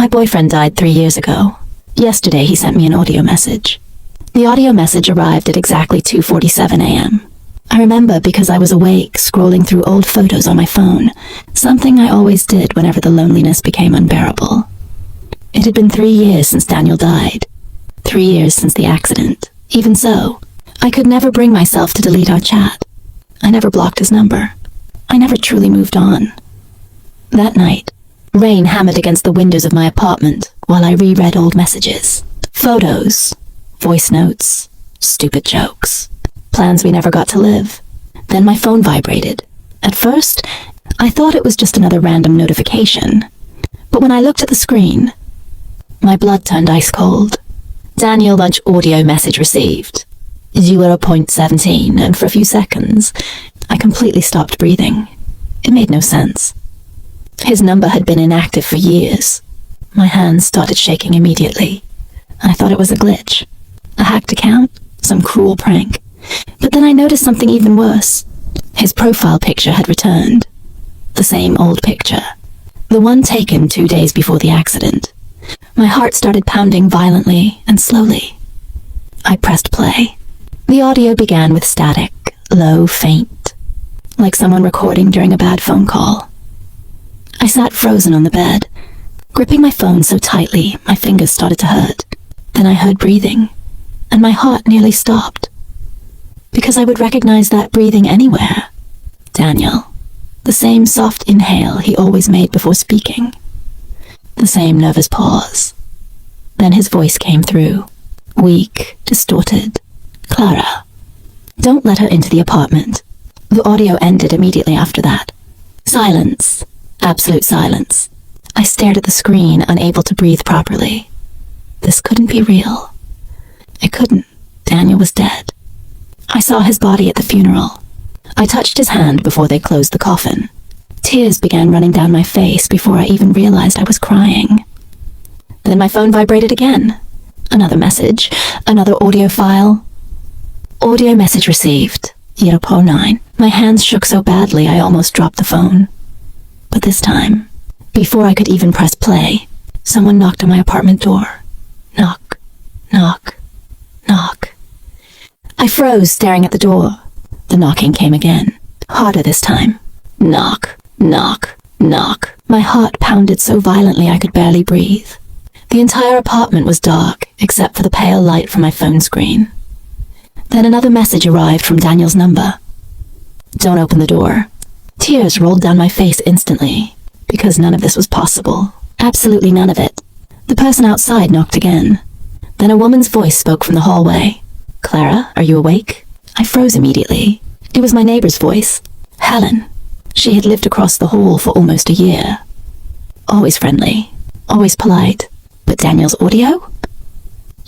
My boyfriend died 3 years ago. Yesterday he sent me an audio message. The audio message arrived at exactly 2:47 a.m. I remember because I was awake, scrolling through old photos on my phone, something I always did whenever the loneliness became unbearable. It had been 3 years since Daniel died. 3 years since the accident. Even so, I could never bring myself to delete our chat. I never blocked his number. I never truly moved on. That night, rain hammered against the windows of my apartment while I reread old messages. Photos, voice notes, stupid jokes, plans we never got to live. Then my phone vibrated. At first, I thought it was just another random notification. But when I looked at the screen, my blood turned ice cold. Daniel Lunch audio message received. 0.17, and for a few seconds, I completely stopped breathing. It made no sense. His number had been inactive for years. My hands started shaking immediately. I thought it was a glitch. A hacked account? Some cruel prank. But then I noticed something even worse. His profile picture had returned. The same old picture. The one taken 2 days before the accident. My heart started pounding violently and slowly. I pressed play. The audio began with static, low, faint, like someone recording during a bad phone call. I sat frozen on the bed, gripping my phone so tightly my fingers started to hurt. Then I heard breathing, and my heart nearly stopped. Because I would recognize that breathing anywhere. Daniel. The same soft inhale he always made before speaking. The same nervous pause. Then his voice came through, weak, distorted. Clara. Don't let her into the apartment. The audio ended immediately after that. Silence. Absolute silence. I stared at the screen, unable to breathe properly. This couldn't be real. It couldn't. Daniel was dead. I saw his body at the funeral. I touched his hand before they closed the coffin. Tears began running down my face before I even realized I was crying. Then my phone vibrated again. Another message. Another audio file. Audio message received. 0.9. My hands shook so badly I almost dropped the phone. But this time, before I could even press play, someone knocked on my apartment door. Knock, knock, knock. I froze, staring at the door. The knocking came again, harder this time. Knock, knock, knock. My heart pounded so violently I could barely breathe. The entire apartment was dark, except for the pale light from my phone screen. Then another message arrived from Daniel's number. Don't open the door. Tears rolled down my face instantly, because none of this was possible. Absolutely none of it. The person outside knocked again. Then a woman's voice spoke from the hallway. Clara, are you awake? I froze immediately. It was my neighbor's voice. Helen. She had lived across the hall for almost a year. Always friendly. Always polite. But Daniel's audio?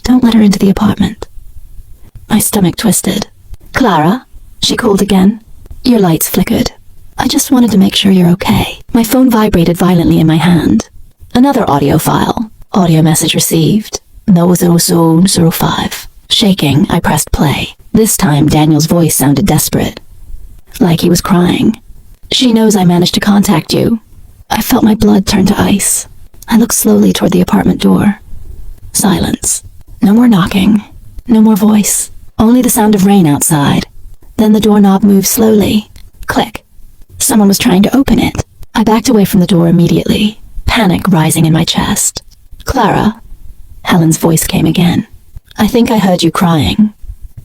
Don't let her into the apartment. My stomach twisted. Clara? She called again. Your lights flickered. I just wanted to make sure you're okay. My phone vibrated violently in my hand. Another audio file. Audio message received. 005. Shaking, I pressed play. This time, Daniel's voice sounded desperate. Like he was crying. She knows I managed to contact you. I felt my blood turn to ice. I looked slowly toward the apartment door. Silence. No more knocking. No more voice. Only the sound of rain outside. Then the doorknob moved slowly. Click. Someone was trying to open it. I backed away from the door immediately, panic rising in my chest. Clara. Helen's voice came again. I think I heard you crying.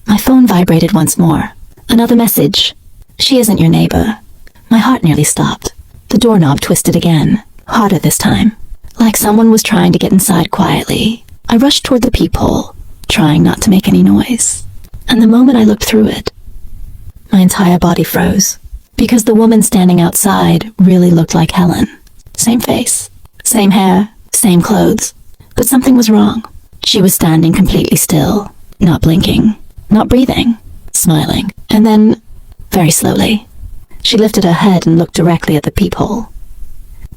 My phone vibrated once more. Another message. She isn't your neighbor. My heart nearly stopped. The doorknob twisted again, harder this time. Like someone was trying to get inside quietly. I rushed toward the peephole, trying not to make any noise. And the moment I looked through it, my entire body froze. Because the woman standing outside really looked like Helen. Same face, same hair, same clothes. But something was wrong. She was standing completely still, not blinking, not breathing, smiling. And then, very slowly, she lifted her head and looked directly at the peephole.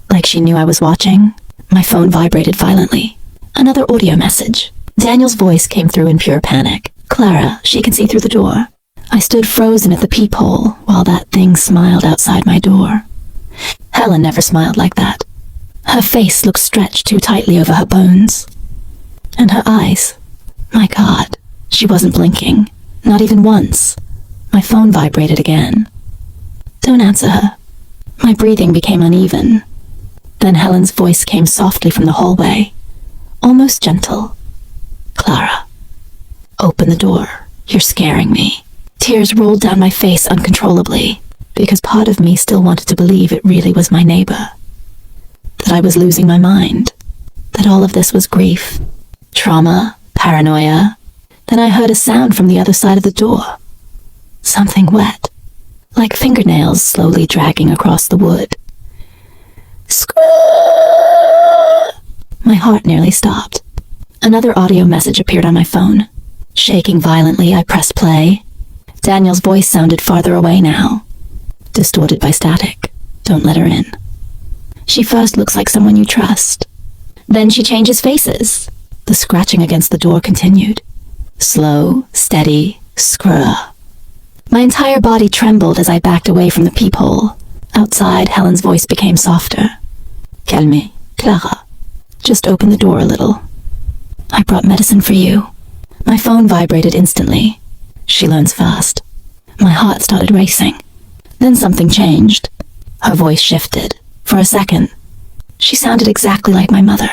Like she knew I was watching. My phone vibrated violently. Another audio message. Daniel's voice came through in pure panic. Clara, she can see through the door. I stood frozen at the peephole while that thing smiled outside my door. Helen never smiled like that. Her face looked stretched too tightly over her bones. And her eyes. My God, she wasn't blinking. Not even once. My phone vibrated again. Don't answer her. My breathing became uneven. Then Helen's voice came softly from the hallway, almost gentle. Clara, open the door. You're scaring me. Tears rolled down my face uncontrollably, because part of me still wanted to believe it really was my neighbor. That I was losing my mind. That all of this was grief, trauma, paranoia. Then I heard a sound from the other side of the door. Something wet, like fingernails slowly dragging across the wood. My heart nearly stopped. Another audio message appeared on my phone. Shaking violently, I pressed play. Daniel's voice sounded farther away now, distorted by static. Don't let her in. She first looks like someone you trust. Then she changes faces. The scratching against the door continued. Slow, steady, scrrr. My entire body trembled as I backed away from the peephole. Outside, Helen's voice became softer. Calme, Clara. Just open the door a little. I brought medicine for you. My phone vibrated instantly. She learns fast. My heart started racing. Then something changed. Her voice shifted. For a second, she sounded exactly like my mother.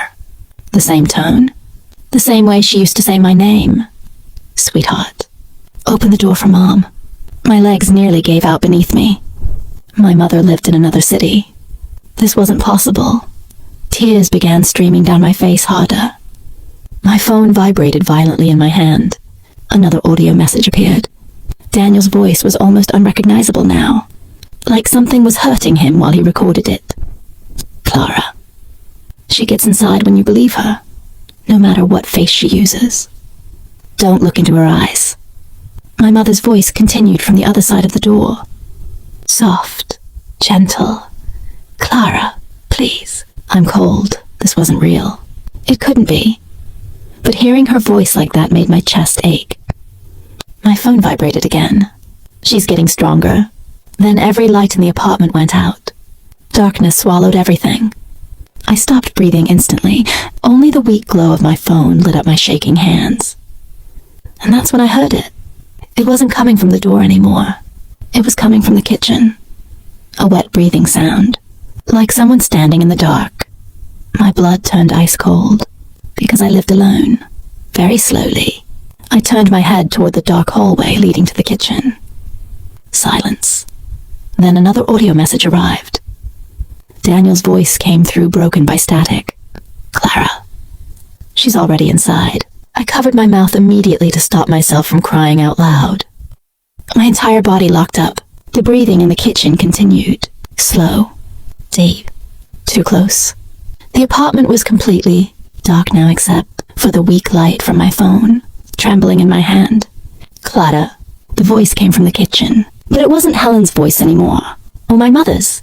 The same tone. The same way she used to say my name. Sweetheart, open the door for Mom. My legs nearly gave out beneath me. My mother lived in another city. This wasn't possible. Tears began streaming down my face harder. My phone vibrated violently in my hand. Another audio message appeared. Daniel's voice was almost unrecognizable now, like something was hurting him while he recorded it. Clara. She gets inside when you believe her, no matter what face she uses. Don't look into her eyes. My mother's voice continued from the other side of the door. Soft, gentle. Clara, please. I'm cold. This wasn't real. It couldn't be. But hearing her voice like that made my chest ache. My phone vibrated again. She's getting stronger. Then every light in the apartment went out. Darkness swallowed everything. I stopped breathing instantly. Only the weak glow of my phone lit up my shaking hands. And that's when I heard it. It wasn't coming from the door anymore. It was coming from the kitchen. A wet breathing sound, like someone standing in the dark. My blood turned ice cold, because I lived alone. Very slowly, I turned my head toward the dark hallway leading to the kitchen. Silence. Then another audio message arrived. Daniel's voice came through, broken by static. Clara. She's already inside. I covered my mouth immediately to stop myself from crying out loud. My entire body locked up. The breathing in the kitchen continued. Slow. Deep. Too close. The apartment was completely dark now except for the weak light from my phone, trembling in my hand. Clara. The voice came from the kitchen, but it wasn't Helen's voice anymore, or my mother's.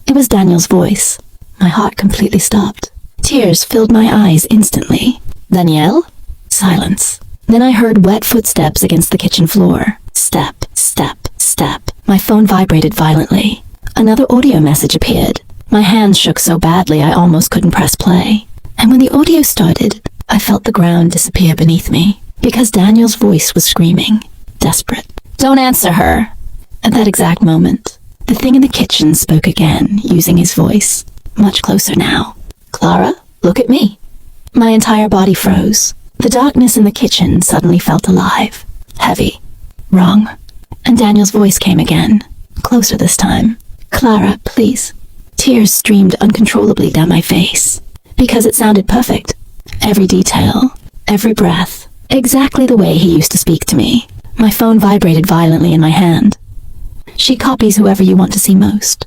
It was Daniel's voice. My heart completely stopped. Tears filled my eyes instantly. Danielle? Silence. Then I heard wet footsteps against the kitchen floor. Step, step, step. My phone vibrated violently. Another audio message appeared. My hands shook so badly I almost couldn't press play. And when the audio started, I felt the ground disappear beneath me, because Daniel's voice was screaming, desperate. Don't answer her! At that exact moment, the thing in the kitchen spoke again, using his voice, much closer now. Clara, look at me. My entire body froze. The darkness in the kitchen suddenly felt alive, heavy, wrong. And Daniel's voice came again, closer this time. Clara, please. Tears streamed uncontrollably down my face, because it sounded perfect. Every detail, every breath, exactly the way he used to speak to me. My phone vibrated violently in my hand. She copies whoever you want to see most.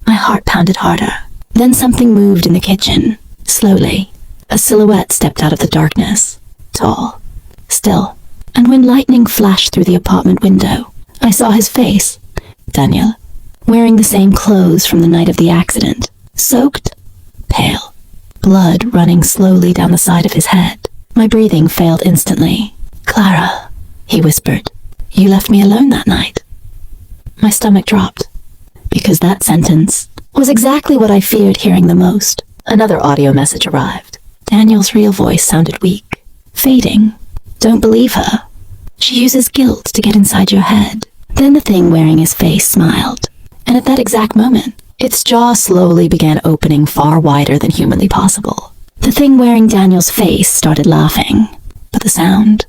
My heart pounded harder. Then something moved in the kitchen, slowly. A silhouette stepped out of the darkness, tall, still. And when lightning flashed through the apartment window, I saw his face. Daniel, wearing the same clothes from the night of the accident, soaked, pale, blood running slowly down the side of his head. My breathing failed instantly. Clara, he whispered, you left me alone that night. My stomach dropped, because that sentence was exactly what I feared hearing the most. Another audio message arrived. Daniel's real voice sounded weak, fading. Don't believe her. She uses guilt to get inside your head. Then the thing wearing his face smiled. And at that exact moment, its jaw slowly began opening far wider than humanly possible. The thing wearing Daniel's face started laughing. But the sound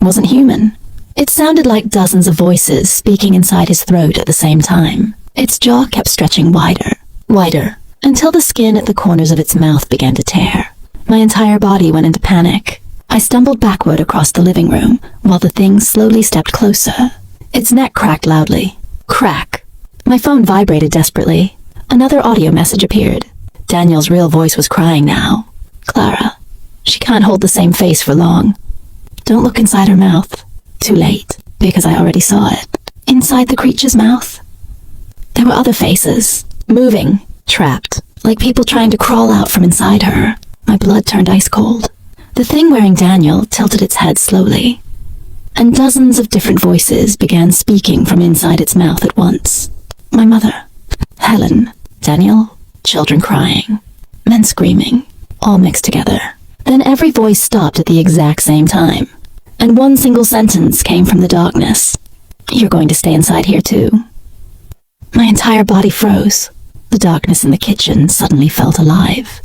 wasn't human. It sounded like dozens of voices speaking inside his throat at the same time. Its jaw kept stretching wider, wider, until the skin at the corners of its mouth began to tear. My entire body went into panic. I stumbled backward across the living room while the thing slowly stepped closer. Its neck cracked loudly. Crack. My phone vibrated desperately. Another audio message appeared. Daniel's real voice was crying now. Clara, she can't hold the same face for long. Don't look inside her mouth. Too late, because I already saw it. Inside the creature's mouth, there were other faces, moving, trapped, like people trying to crawl out from inside her. My blood turned ice cold. The thing wearing Daniel tilted its head slowly, and dozens of different voices began speaking from inside its mouth at once. My mother, Helen, Daniel, children crying, men screaming, all mixed together. Then every voice stopped at the exact same time, and one single sentence came from the darkness. You're going to stay inside here too. My entire body froze. The darkness in the kitchen suddenly felt alive.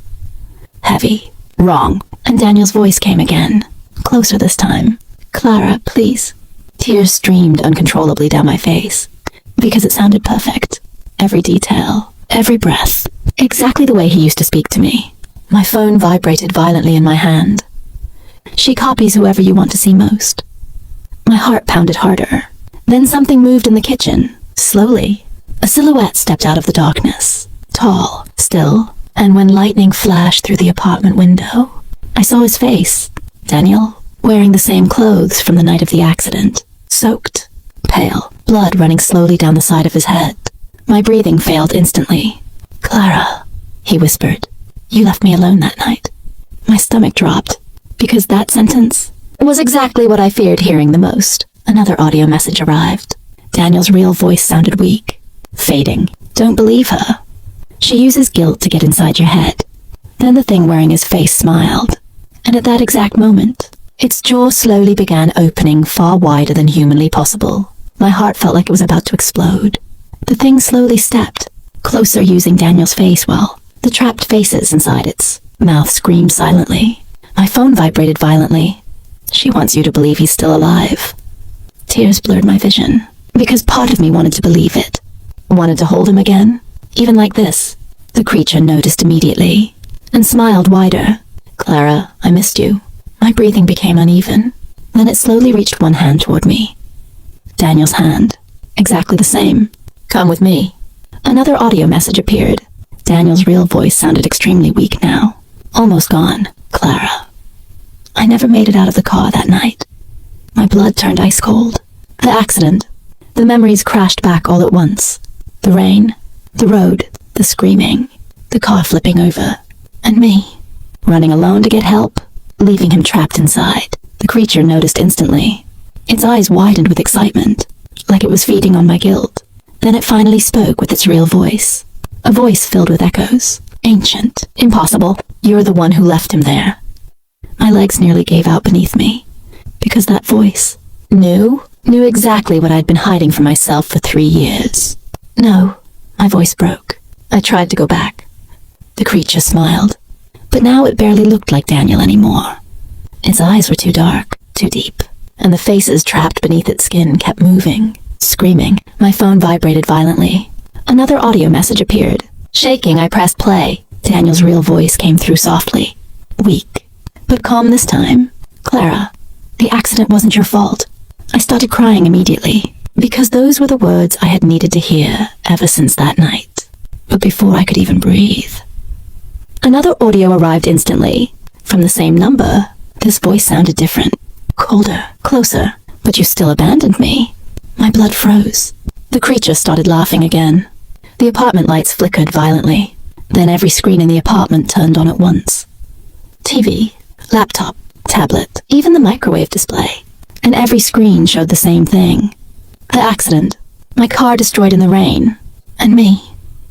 Heavy, wrong, and Daniel's voice came again, closer this time. Clara, please. Tears streamed uncontrollably down my face, because it sounded perfect. Every detail, every breath, exactly the way he used to speak to me. My phone vibrated violently in my hand. She copies whoever you want to see most. My heart pounded harder. Then something moved in the kitchen, slowly. A silhouette stepped out of the darkness, tall, still, and when lightning flashed through the apartment window, I saw his face. Daniel, wearing the same clothes from the night of the accident, soaked, pale, blood running slowly down the side of his head. My breathing failed instantly. Clara, he whispered, you left me alone that night. My stomach dropped, because that sentence was exactly what I feared hearing the most. Another audio message arrived. Daniel's real voice sounded weak, fading. Don't believe her. She uses guilt to get inside your head. Then the thing wearing his face smiled, and at that exact moment, its jaw slowly began opening far wider than humanly possible. My heart felt like it was about to explode. The thing slowly stepped, closer using Daniel's face while the trapped faces inside its mouth screamed silently. My phone vibrated violently. She wants you to believe he's still alive. Tears blurred my vision, because part of me wanted to believe it. Wanted to hold him again, even like this. The creature noticed immediately, and smiled wider. Clara, I missed you. My breathing became uneven. Then it slowly reached one hand toward me. Daniel's hand. Exactly the same. Come with me. Another audio message appeared. Daniel's real voice sounded extremely weak now. Almost gone. Clara. I never made it out of the car that night. My blood turned ice cold. The accident. The memories crashed back all at once. The rain. The road. The screaming. The car flipping over. And me. Running alone to get help. Leaving him trapped inside. The creature noticed instantly. Its eyes widened with excitement, like it was feeding on my guilt. Then it finally spoke with its real voice. A voice filled with echoes. Ancient. Impossible. You're the one who left him there. My legs nearly gave out beneath me, because that voice knew exactly what I'd been hiding from myself for 3 years. No, my voice broke. I tried to go back. The creature smiled, but now it barely looked like Daniel anymore. Its eyes were too dark, too deep, and the faces trapped beneath its skin kept moving, screaming. My phone vibrated violently. Another audio message appeared. Shaking, I pressed play. Daniel's real voice came through softly, weak, but calm this time. Clara, the accident wasn't your fault. I started crying immediately, because those were the words I had needed to hear ever since that night, but before I could even breathe. Another audio arrived instantly. From the same number, this voice sounded different, colder, closer. But you still abandoned me. My blood froze. The creature started laughing again. The apartment lights flickered violently. Then every screen in the apartment turned on at once. TV, laptop, tablet, even the microwave display. And every screen showed the same thing. The accident. My car destroyed in the rain. And me.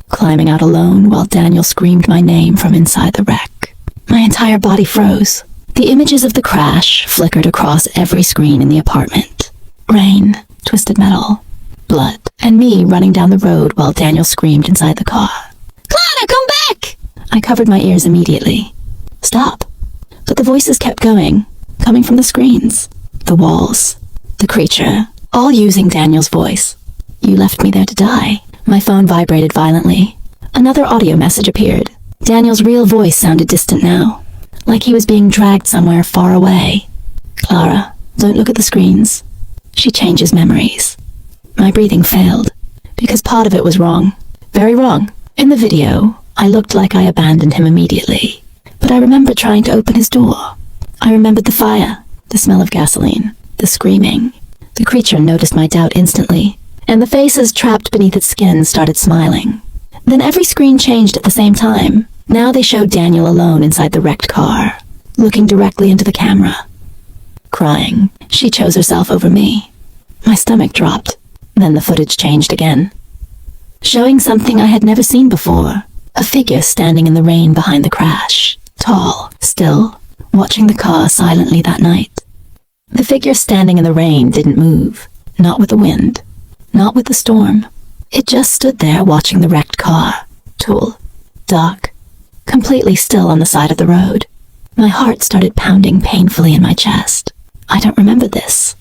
climbing out alone while Daniel screamed my name from inside the wreck. My entire body froze. The images of the crash flickered across every screen in the apartment. Rain, twisted metal, blood, and me running down the road while Daniel screamed inside the car. "Clara, come back!" I covered my ears immediately. Stop. But the voices kept going, coming from the screens, the walls, the creature, all using Daniel's voice. "You left me there to die." My phone vibrated violently. Another audio message appeared. Daniel's real voice sounded distant now, like he was being dragged somewhere far away. "Clara, don't look at the screens. She changes memories." My breathing failed, because part of it was wrong. Very wrong. In the video, I looked like I abandoned him immediately. But I remember trying to open his door. I remembered the fire, the smell of gasoline, the screaming. The creature noticed my doubt instantly, and the faces trapped beneath its skin started smiling. Then every screen changed at the same time. Now they showed Daniel alone inside the wrecked car, looking directly into the camera. Crying, she chose herself over me. My stomach dropped. Then the footage changed again, showing something I had never seen before. A figure standing in the rain behind the crash, tall, still, watching the car silently that night. The figure standing in the rain didn't move, not with the wind, not with the storm. It just stood there watching the wrecked car, tall, dark, completely still on the side of the road. My heart started pounding painfully in my chest. "I don't remember this,"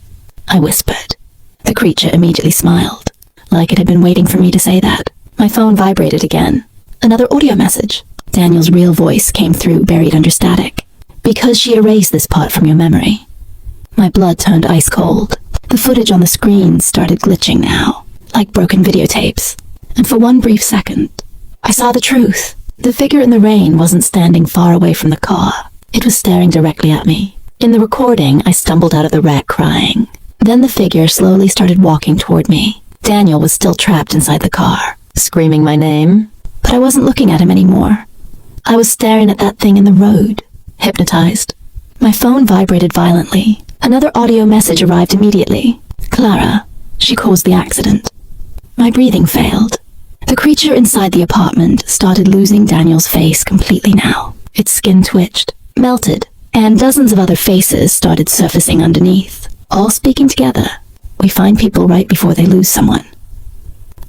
I whispered. The creature immediately smiled, like it had been waiting for me to say that. My phone vibrated again. Another audio message. Daniel's real voice came through buried under static. "Because she erased this part from your memory." My blood turned ice cold. The footage on the screen started glitching now, like broken videotapes. And for one brief second, I saw the truth. The figure in the rain wasn't standing far away from the car. It was staring directly at me. In the recording, I stumbled out of the wreck crying. Then the figure slowly started walking toward me. Daniel was still trapped inside the car, screaming my name. But I wasn't looking at him anymore. I was staring at that thing in the road, hypnotized. My phone vibrated violently. Another audio message arrived immediately. "Clara, she caused the accident." My breathing failed. The creature inside the apartment started losing Daniel's face completely now. Its skin twitched, melted, and dozens of other faces started surfacing underneath, all speaking together. We find people right before they lose someone.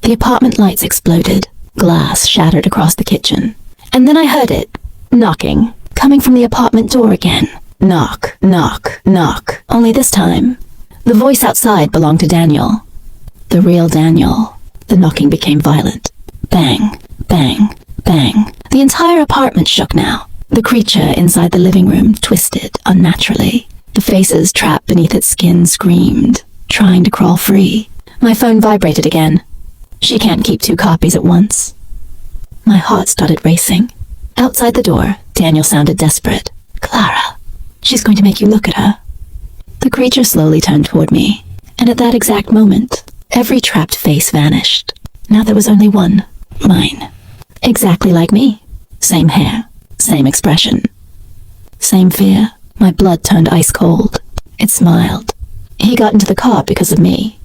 The apartment lights exploded. Glass shattered across the kitchen. And then I heard it, knocking, coming from the apartment door again. Knock, knock, knock. Only this time, the voice outside belonged to Daniel. The real Daniel. The knocking became violent. Bang, bang, bang. The entire apartment shook now. The creature inside the living room twisted unnaturally. The faces trapped beneath its skin screamed, trying to crawl free. My phone vibrated again. She can't keep two copies at once. My heart started racing. Outside the door, Daniel sounded desperate. "Clara, she's going to make you look at her." The creature slowly turned toward me, and at that exact moment, every trapped face vanished. Now there was only one, mine. Exactly like me. Same hair, same expression, same fear. My blood turned ice cold. It smiled. He got into the car because of me.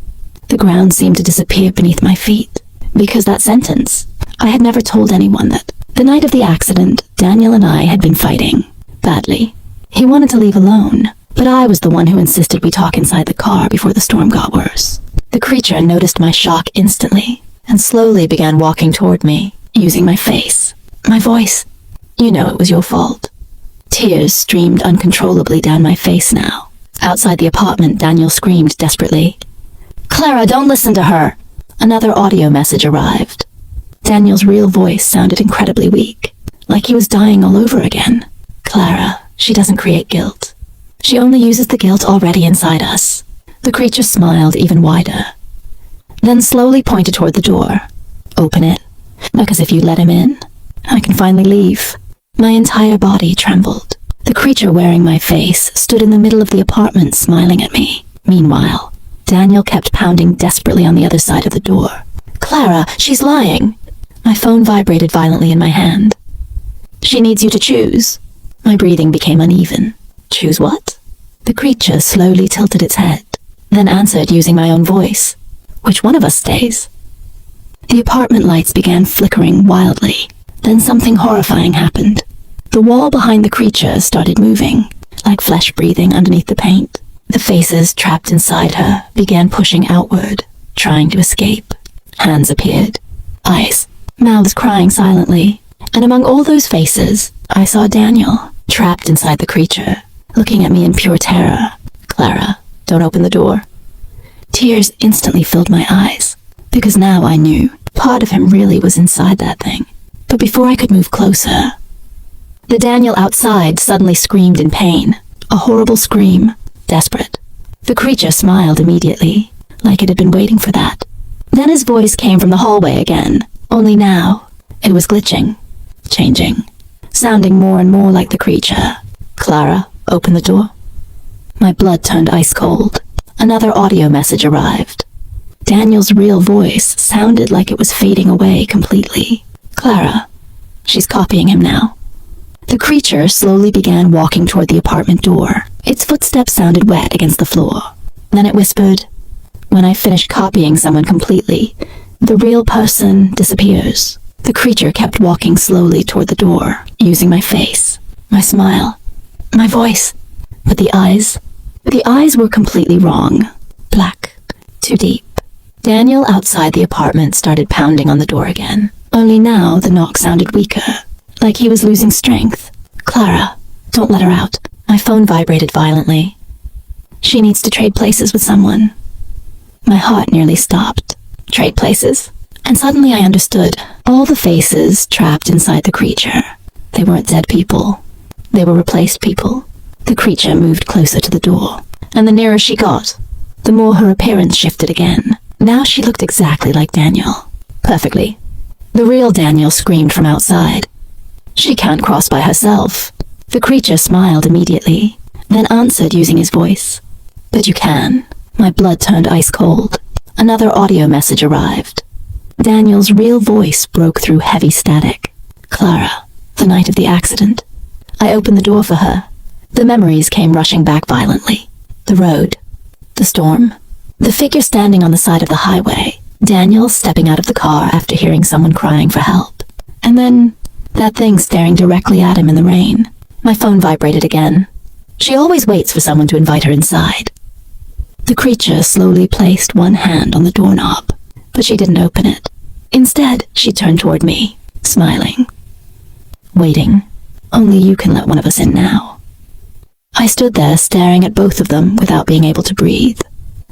The ground seemed to disappear beneath my feet. Because that sentence, I had never told anyone that. The night of the accident, Daniel and I had been fighting. Badly. He wanted to leave alone, but I was the one who insisted we talk inside the car before the storm got worse. The creature noticed my shock instantly, and slowly began walking toward me, using my face, my voice. "You know it was your fault." Tears streamed uncontrollably down my face now. Outside the apartment, Daniel screamed desperately. "Clara, don't listen to her!" Another audio message arrived. Daniel's real voice sounded incredibly weak, like he was dying all over again. "Clara, she doesn't create guilt. She only uses the guilt already inside us." The creature smiled even wider, then slowly pointed toward the door. "Open it, because if you let him in, I can finally leave." My entire body trembled. The creature wearing my face stood in the middle of the apartment smiling at me. Meanwhile, Daniel kept pounding desperately on the other side of the door. "Clara, she's lying." My phone vibrated violently in my hand. "She needs you to choose." My breathing became uneven. "Choose what?" The creature slowly tilted its head, then answered using my own voice. "Which one of us stays?" The apartment lights began flickering wildly. Then something horrifying happened. The wall behind the creature started moving, like flesh breathing underneath the paint. The faces trapped inside her began pushing outward, trying to escape. Hands appeared. Eyes. Mouths crying silently. And among all those faces, I saw Daniel, trapped inside the creature, looking at me in pure terror. "Clara, don't open the door." Tears instantly filled my eyes, because now I knew part of him really was inside that thing. But before I could move closer, the Daniel outside suddenly screamed in pain. A horrible scream, desperate. The creature smiled immediately, like it had been waiting for that. Then his voice came from the hallway again, only now it was glitching, changing, sounding more and more like the creature. "Clara, open the door." My blood turned ice cold. Another audio message arrived. Daniel's real voice sounded like it was fading away completely. "Clara." She's copying him now. The creature slowly began walking toward the apartment door. Its footsteps sounded wet against the floor. Then it whispered, "When I finish copying someone completely, the real person disappears." The creature kept walking slowly toward the door, using my face, my smile, my voice. But the eyes were completely wrong. Black, too deep. Daniel outside the apartment started pounding on the door again. Only now the knock sounded weaker, like he was losing strength. "Clara, don't let her out." My phone vibrated violently. "She needs to trade places with someone." My heart nearly stopped. Trade places? And suddenly I understood. All the faces trapped inside the creature. They weren't dead people. They were replaced people. The creature moved closer to the door, and the nearer she got, the more her appearance shifted again. Now she looked exactly like Daniel. Perfectly. The real Daniel screamed from outside. "She can't cross by herself." The creature smiled immediately, then answered using his voice. "But you can." My blood turned ice cold. Another audio message arrived. Daniel's real voice broke through heavy static. "Clara, the night of the accident." I opened the door for her. The memories came rushing back violently. The road. The storm. The figure standing on the side of the highway. Daniel stepping out of the car after hearing someone crying for help. And then, that thing staring directly at him in the rain. My phone vibrated again. She always waits for someone to invite her inside. The creature slowly placed one hand on the doorknob, but she didn't open it. Instead, she turned toward me, smiling. Waiting. Only you can let one of us in now. I stood there staring at both of them without being able to breathe.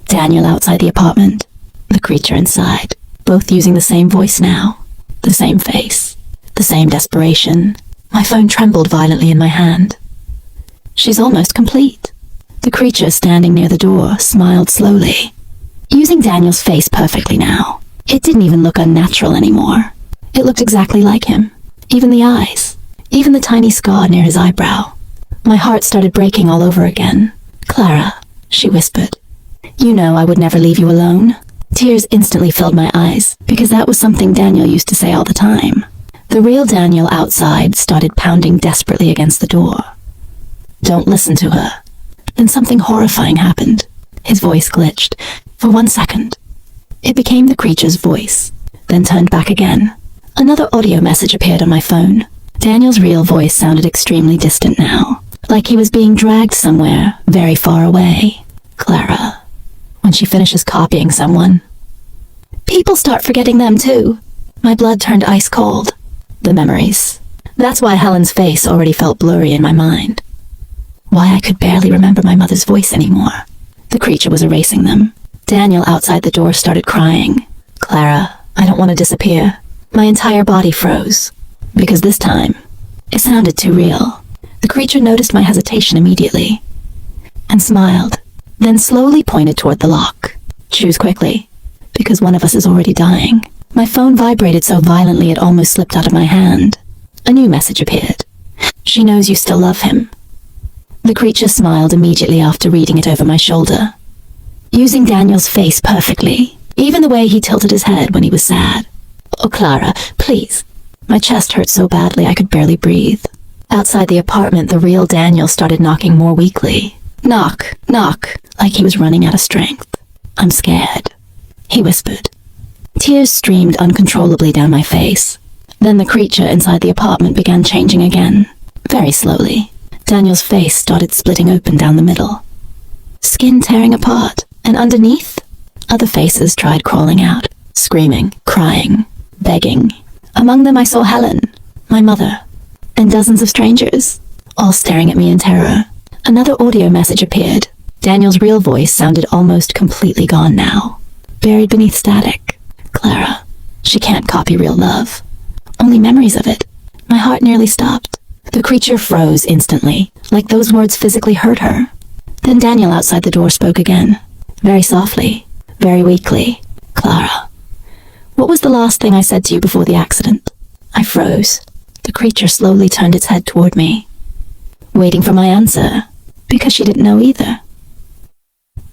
Daniel outside the apartment, the creature inside, both using the same voice now, the same face, the same desperation. My phone trembled violently in my hand. She's almost complete. The creature standing near the door smiled slowly, using Daniel's face perfectly now. It didn't even look unnatural anymore. It looked exactly like him. Even the eyes, even the tiny scar near his eyebrow. My heart started breaking all over again. "Clara," she whispered. "You know I would never leave you alone." Tears instantly filled my eyes, because that was something Daniel used to say all the time. The real Daniel outside started pounding desperately against the door. "Don't listen to her." Then something horrifying happened. His voice glitched. For 1 second. It became the creature's voice, then turned back again. Another audio message appeared on my phone. Daniel's real voice sounded extremely distant now, like he was being dragged somewhere very far away. "Clara, when she finishes copying someone, people start forgetting them too." My blood turned ice cold. The memories. That's why Helen's face already felt blurry in my mind. Why I could barely remember my mother's voice anymore. The creature was erasing them. Daniel outside the door started crying. "Clara, I don't want to disappear." My entire body froze, because this time, it sounded too real. The creature noticed my hesitation immediately, and smiled, then slowly pointed toward the lock. "Choose quickly, because one of us is already dying." My phone vibrated so violently it almost slipped out of my hand. A new message appeared. "She knows you still love him." The creature smiled immediately after reading it over my shoulder, using Daniel's face perfectly, even the way he tilted his head when he was sad. "Oh, Clara, please." My chest hurt so badly I could barely breathe. Outside the apartment, the real Daniel started knocking more weakly. Knock, knock, like he was running out of strength. "I'm scared," he whispered. Tears streamed uncontrollably down my face. Then the creature inside the apartment began changing again, very slowly. Daniel's face started splitting open down the middle. Skin tearing apart, and underneath, other faces tried crawling out, screaming, crying, begging. Among them I saw Helen, my mother, and dozens of strangers, all staring at me in terror. Another audio message appeared. Daniel's real voice sounded almost completely gone now, buried beneath static. Clara. She can't copy real love. Only memories of it. My heart nearly stopped. The creature froze instantly, like those words physically hurt her. Then Daniel outside the door spoke again, very softly, very weakly. Clara. What was the last thing I said to you before the accident? I froze. The creature slowly turned its head toward me, waiting for my answer, because she didn't know either.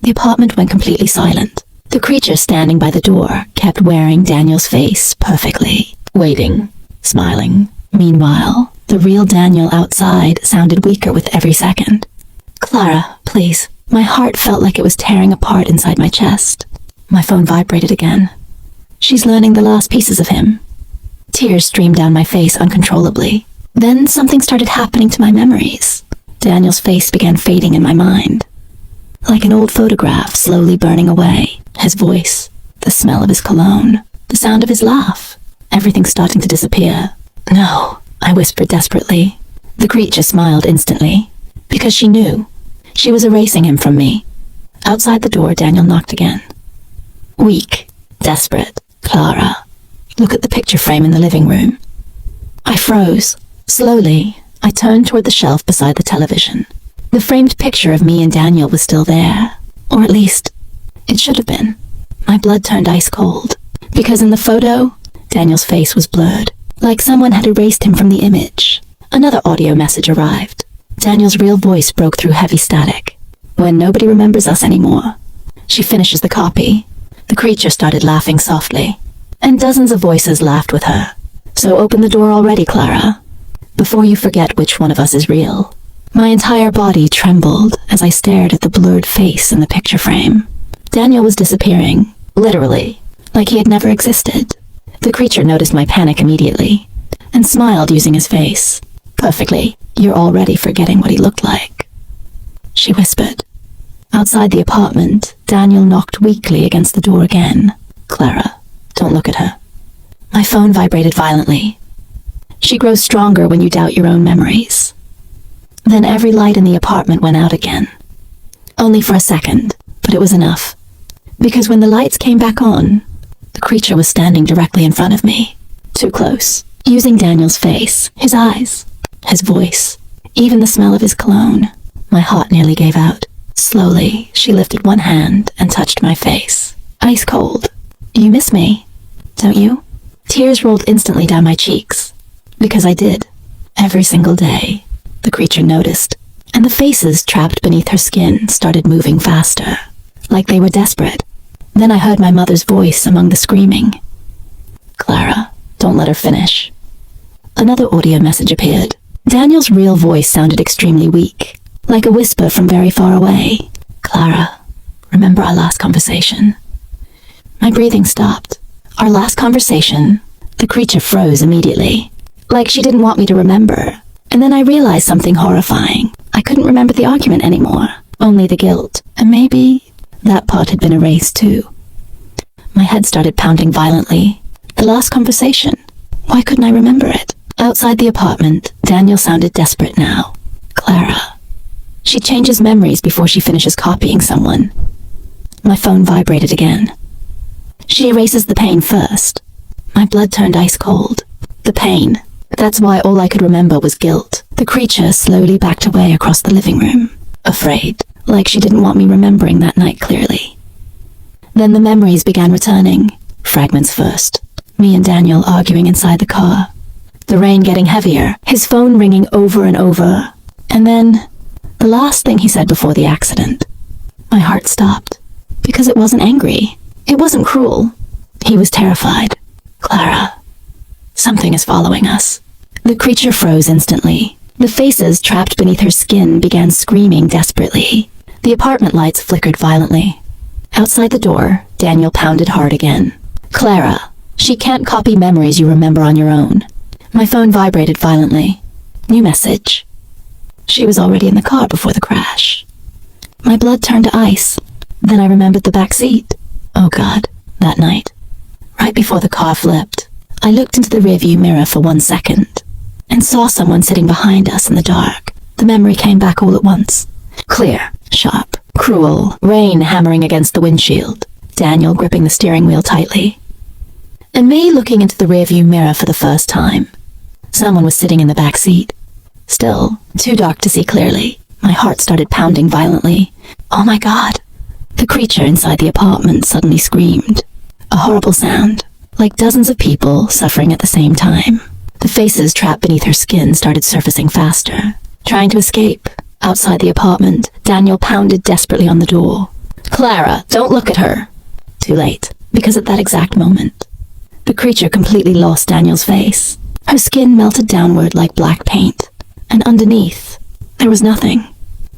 The apartment went completely silent. The creature standing by the door kept wearing Daniel's face perfectly, waiting, smiling. Meanwhile, the real Daniel outside sounded weaker with every second. Clara, please. My heart felt like it was tearing apart inside my chest. My phone vibrated again. She's learning the last pieces of him. Tears streamed down my face uncontrollably. Then something started happening to my memories. Daniel's face began fading in my mind, like an old photograph slowly burning away. His voice, the smell of his cologne, the sound of his laugh, everything starting to disappear. No, I whispered desperately. The creature smiled instantly, because she knew. She was erasing him from me. Outside the door, Daniel knocked again. Weak, desperate. Clara. Look at the picture frame in the living room. I froze. Slowly, I turned toward the shelf beside the television. The framed picture of me and Daniel was still there. Or at least, it should have been. My blood turned ice cold, because in the photo, Daniel's face was blurred, like someone had erased him from the image. Another audio message arrived. Daniel's real voice broke through heavy static. When nobody remembers us anymore, she finishes the copy. The creature started laughing softly, and dozens of voices laughed with her. So open the door already, Clara, before you forget which one of us is real. My entire body trembled as I stared at the blurred face in the picture frame. Daniel was disappearing, literally, like he had never existed. The creature noticed my panic immediately, and smiled using his face. Perfectly, you're already forgetting what he looked like, she whispered. Outside the apartment, Daniel knocked weakly against the door again. Clara, don't look at her. My phone vibrated violently. She grows stronger when you doubt your own memories. Then every light in the apartment went out again. Only for a second, but it was enough. Because when the lights came back on, the creature was standing directly in front of me. Too close. Using Daniel's face, his eyes, his voice, even the smell of his cologne. My heart nearly gave out. Slowly, she lifted one hand and touched my face. Ice cold. You miss me, don't you? Tears rolled instantly down my cheeks. Because I did. Every single day. The creature noticed, and the faces trapped beneath her skin started moving faster, like they were desperate. Then I heard my mother's voice among the screaming. Clara, don't let her finish. Another audio message appeared. Daniel's real voice sounded extremely weak, like a whisper from very far away. Clara, remember our last conversation? My breathing stopped. Our last conversation? The creature froze immediately, like she didn't want me to remember. And then I realized something horrifying. I couldn't remember the argument anymore, only the guilt. And maybe that part had been erased too. My head started pounding violently. The last conversation. Why couldn't I remember it? Outside the apartment, Daniel sounded desperate now. Clara. She changes memories before she finishes copying someone. My phone vibrated again. She erases the pain first. My blood turned ice cold. The pain. That's why all I could remember was guilt. The creature slowly backed away across the living room, afraid, like she didn't want me remembering that night clearly. Then the memories began returning, fragments first. Me and Daniel arguing inside the car. The rain getting heavier, his phone ringing over and over. And then, the last thing he said before the accident. My heart stopped, because it wasn't angry. It wasn't cruel. He was terrified. Clara, something is following us. The creature froze instantly. The faces trapped beneath her skin began screaming desperately. The apartment lights flickered violently. Outside the door, Daniel pounded hard again. Clara, she can't copy memories you remember on your own. My phone vibrated violently. New message. She was already in the car before the crash. My blood turned to ice. Then I remembered the back seat. Oh God, that night. Right before the car flipped, I looked into the rearview mirror for 1 second and saw someone sitting behind us in the dark. The memory came back all at once. Clear, sharp, cruel, rain hammering against the windshield, Daniel gripping the steering wheel tightly, and me looking into the rearview mirror for the first time. Someone was sitting in the back seat. Still, too dark to see clearly. My heart started pounding violently. Oh my God. The creature inside the apartment suddenly screamed. A horrible sound, like dozens of people suffering at the same time. The faces trapped beneath her skin started surfacing faster. Trying to escape. Outside the apartment, Daniel pounded desperately on the door. Clara, don't look at her. Too late, because at that exact moment, the creature completely lost Daniel's face. Her skin melted downward like black paint, and underneath, there was nothing.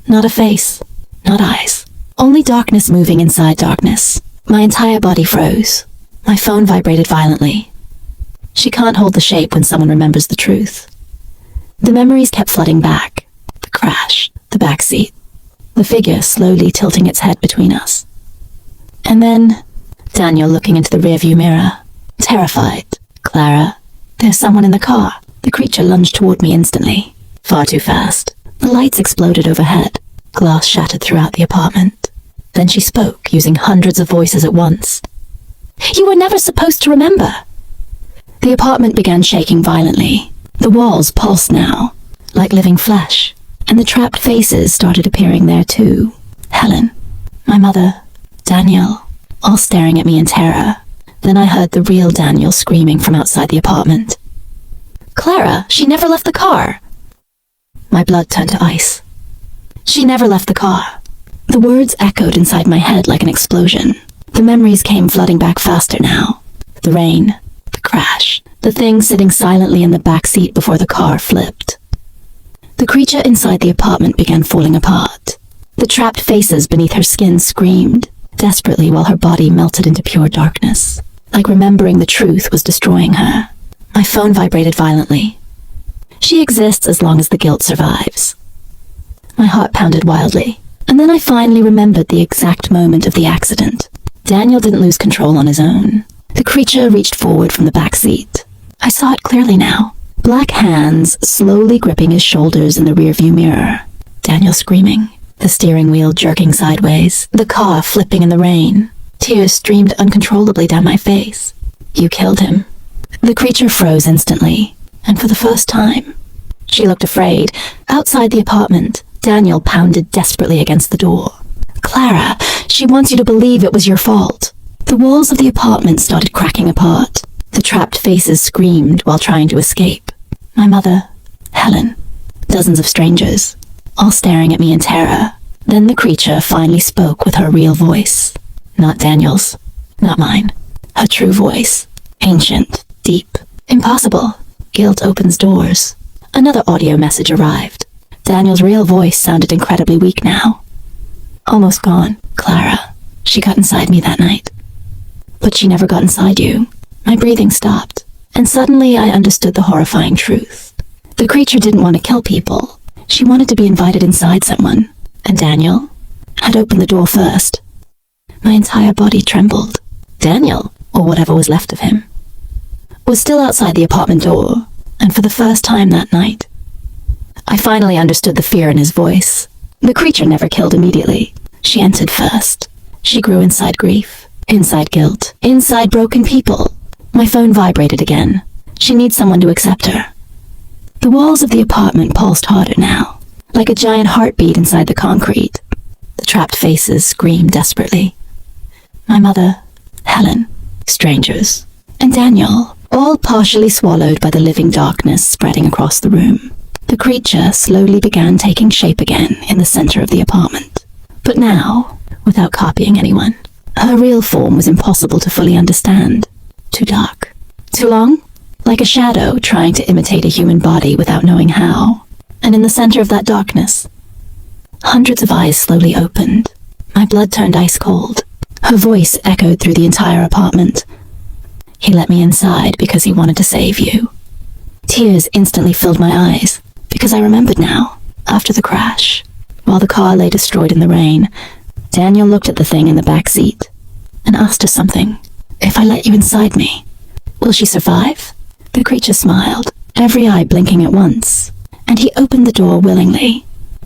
Not a face, not eyes. Only darkness moving inside darkness. My entire body froze. My phone vibrated violently. She can't hold the shape when someone remembers the truth. The memories kept flooding back. The crash, the back seat, the figure slowly tilting its head between us. And then, Daniel looking into the rearview mirror, terrified. Clara, there's someone in the car. The creature lunged toward me instantly. Far too fast. The lights exploded overhead. Glass shattered throughout the apartment. Then she spoke, using hundreds of voices at once. You were never supposed to remember. The apartment began shaking violently. The walls pulsed now, like living flesh, and the trapped faces started appearing there too. Helen, my mother, Daniel, all staring at me in terror. Then I heard the real Daniel screaming from outside the apartment. Clara, she never left the car. My blood turned to ice. She never left the car. The words echoed inside my head like an explosion. The memories came flooding back faster now. The rain, the crash, the thing sitting silently in the back seat before the car flipped. The creature inside the apartment began falling apart. The trapped faces beneath her skin screamed, desperately while her body melted into pure darkness. Like remembering the truth was destroying her. My phone vibrated violently. She exists as long as the guilt survives. My heart pounded wildly, and then I finally remembered the exact moment of the accident. Daniel didn't lose control on his own. The creature reached forward from the back seat. I saw it clearly now. Black hands slowly gripping his shoulders in the rearview mirror. Daniel screaming, the steering wheel jerking sideways, the car flipping in the rain. Tears streamed uncontrollably down my face. You killed him. The creature froze instantly, and for the first time. She looked afraid. Outside the apartment, Daniel pounded desperately against the door. Clara, she wants you to believe it was your fault. The walls of the apartment started cracking apart. The trapped faces screamed while trying to escape. My mother, Helen, dozens of strangers, all staring at me in terror. Then the creature finally spoke with her real voice. Not Daniel's, not mine. Her true voice. Ancient, deep, impossible. Guilt opens doors. Another audio message arrived. Daniel's real voice sounded incredibly weak now. Almost gone. Clara, she got inside me that night. But she never got inside you. My breathing stopped, and suddenly I understood the horrifying truth. The creature didn't want to kill people. She wanted to be invited inside someone, and Daniel had opened the door first. My entire body trembled. Daniel, or whatever was left of him, was still outside the apartment door, and for the first time that night, I finally understood the fear in his voice. The creature never killed immediately. She entered first. She grew inside grief, inside guilt, inside broken people. My phone vibrated again. She needs someone to accept her. The walls of the apartment pulsed harder now, like a giant heartbeat inside the concrete. The trapped faces screamed desperately. My mother, Helen, strangers, and Daniel, all partially swallowed by the living darkness spreading across the room. The creature slowly began taking shape again in the center of the apartment. But now, without copying anyone, her real form was impossible to fully understand. Too dark. Too long? Like a shadow trying to imitate a human body without knowing how. And in the center of that darkness, hundreds of eyes slowly opened. My blood turned ice cold. Her voice echoed through the entire apartment. He let me inside because he wanted to save you. Tears instantly filled my eyes, because I remembered now, after the crash, while the car lay destroyed in the rain, Daniel looked at the thing in the back seat and asked her something. If I let you inside me, will she survive? The creature smiled, every eye blinking at once, and he opened the door willingly.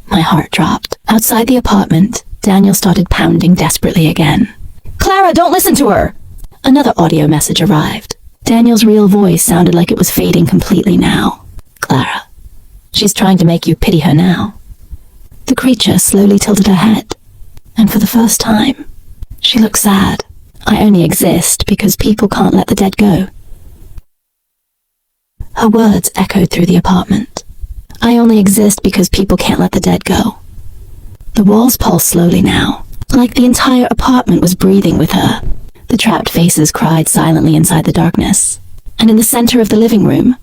My heart dropped. Outside the apartment, Daniel started pounding desperately again. Clara, don't listen to her! Another audio message arrived. Daniel's real voice sounded like it was fading completely now. Clara. She's trying to make you pity her now. The creature slowly tilted her head, and for the first time, she looked sad. I only exist because people can't let the dead go. Her words echoed through the apartment. I only exist because people can't let the dead go. The walls pulsed slowly now, like the entire apartment was breathing with her. The trapped faces cried silently inside the darkness, and in the center of the living room,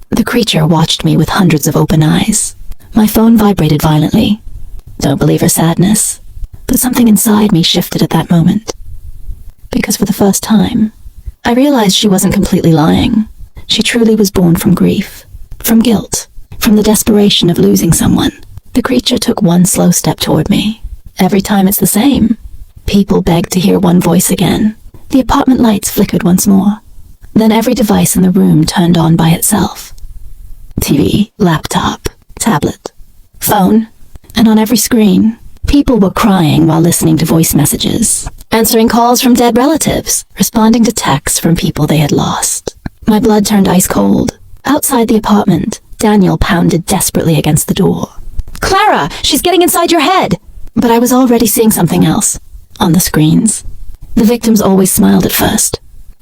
the creature watched me with hundreds of open eyes. My phone vibrated violently. Don't believe her sadness, but something inside me shifted at that moment. Because for the first time, I realized she wasn't completely lying. She truly was born from grief, from guilt, from the desperation of losing someone. The creature took one slow step toward me. Every time it's the same. People begged to hear one voice again. The apartment lights flickered once more. Then every device in the room turned on by itself. TV, laptop, tablet, phone, and on every screen, people were crying while listening to voice messages, answering calls from dead relatives, responding to texts from people they had lost. My blood turned ice cold. Outside the apartment, Daniel pounded desperately against the door. Clara, she's getting inside your head! But I was already seeing something else, on the screens. The victims always smiled at first,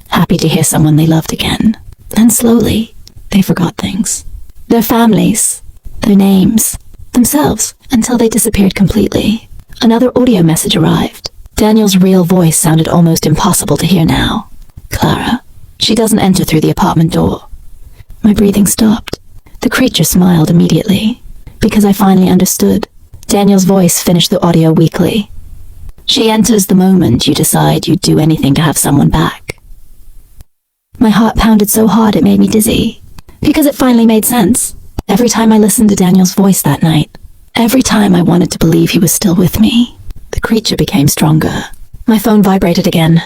happy to hear someone they loved again. Then slowly, they forgot things. Their families, their names, themselves, until they disappeared completely. Another audio message arrived. Daniel's real voice sounded almost impossible to hear now. Clara, she doesn't enter through the apartment door. My breathing stopped. The creature smiled immediately, because I finally understood. Daniel's voice finished the audio weakly. She enters the moment you decide you'd do anything to have someone back. My heart pounded so hard it made me dizzy, because it finally made sense. Every time I listened to Daniel's voice that night, every time I wanted to believe he was still with me, the creature became stronger. My phone vibrated again.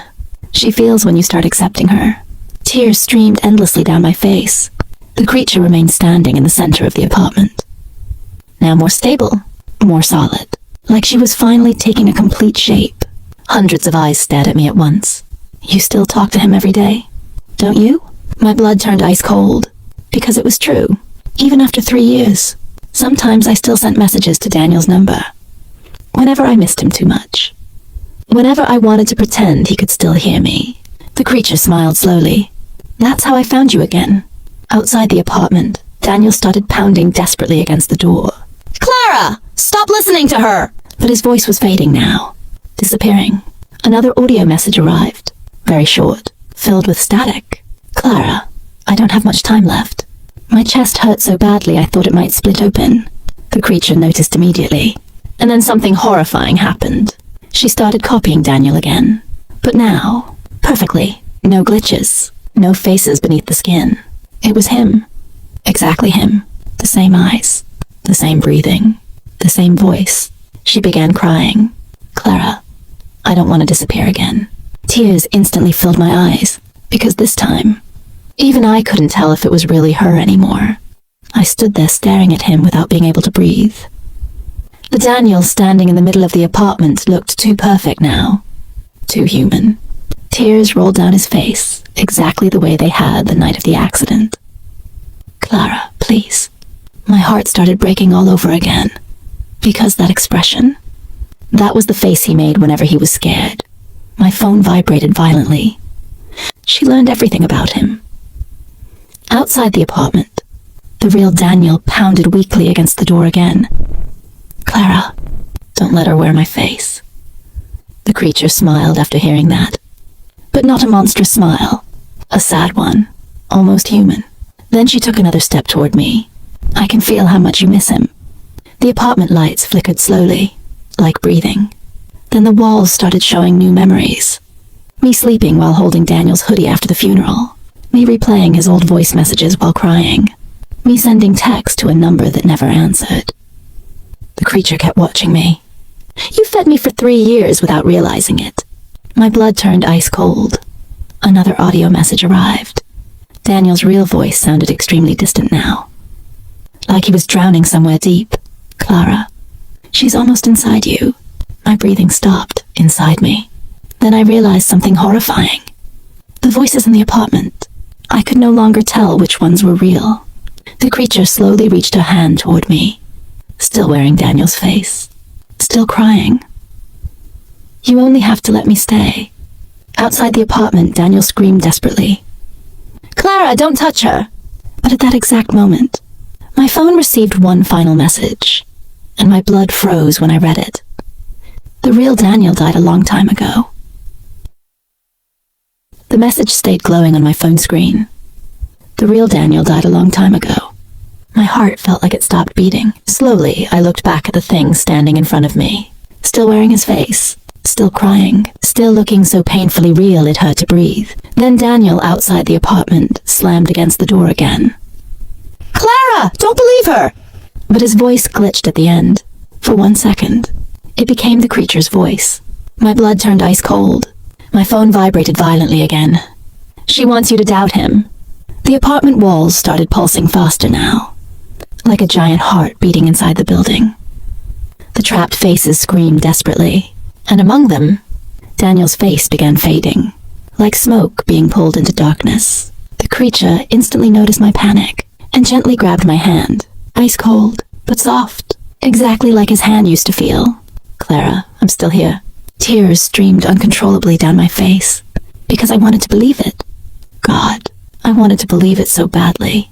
She feels when you start accepting her. Tears streamed endlessly down my face. The creature remained standing in the center of the apartment. Now more stable, more solid, like she was finally taking a complete shape. Hundreds of eyes stared at me at once. You still talk to him every day, don't you? My blood turned ice cold, because it was true. Even after 3 years, sometimes I still sent messages to Daniel's number. Whenever I missed him too much. Whenever I wanted to pretend he could still hear me. The creature smiled slowly. That's how I found you again. Outside the apartment, Daniel started pounding desperately against the door. Clara! Stop listening to her! But his voice was fading now, disappearing. Another audio message arrived, very short, filled with static. Clara, I don't have much time left. My chest hurt so badly I thought it might split open. The creature noticed immediately. And then something horrifying happened. She started copying Daniel again. But now, perfectly. No glitches. No faces beneath the skin. It was him. Exactly him. The same eyes. The same breathing. The same voice. She began crying. Clara, I don't want to disappear again. Tears instantly filled my eyes, because this time, even I couldn't tell if it was really her anymore. I stood there staring at him without being able to breathe. The Daniel standing in the middle of the apartment looked too perfect now. Too human. Tears rolled down his face, exactly the way they had the night of the accident. Clara, please. My heart started breaking all over again. Because that expression, that was the face he made whenever he was scared. My phone vibrated violently. She learned everything about him. Outside the apartment, the real Daniel pounded weakly against the door again. Clara, don't let her wear my face. The creature smiled after hearing that. But not a monstrous smile. A sad one. Almost human. Then she took another step toward me. I can feel how much you miss him. The apartment lights flickered slowly, like breathing. Then the walls started showing new memories. Me sleeping while holding Daniel's hoodie after the funeral. Me replaying his old voice messages while crying. Me sending text to a number that never answered. The creature kept watching me. You fed me for 3 years without realizing it. My blood turned ice cold. Another audio message arrived. Daniel's real voice sounded extremely distant now. Like he was drowning somewhere deep. Clara, she's almost inside you. My breathing stopped inside me. Then I realized something horrifying. The voices in the apartment. I could no longer tell which ones were real. The creature slowly reached her hand toward me, still wearing Daniel's face, still crying. You only have to let me stay. Outside the apartment, Daniel screamed desperately. Clara, don't touch her! But at that exact moment, my phone received one final message, and my blood froze when I read it. The real Daniel died a long time ago. The message stayed glowing on my phone screen. The real Daniel died a long time ago. My heart felt like it stopped beating. Slowly, I looked back at the thing standing in front of me, still wearing his face, still crying, still looking so painfully real it hurt to breathe. Then Daniel, outside the apartment, slammed against the door again. Clara! Don't believe her! But his voice glitched at the end. For 1 second, it became the creature's voice. My blood turned ice cold. My phone vibrated violently again. She wants you to doubt him. The apartment walls started pulsing faster now, like a giant heart beating inside the building. The trapped faces screamed desperately, and among them, Daniel's face began fading, like smoke being pulled into darkness. The creature instantly noticed my panic and gently grabbed my hand, ice cold, but soft, exactly like his hand used to feel. Clara, I'm still here. Tears streamed uncontrollably down my face, because I wanted to believe it. God, I wanted to believe it so badly.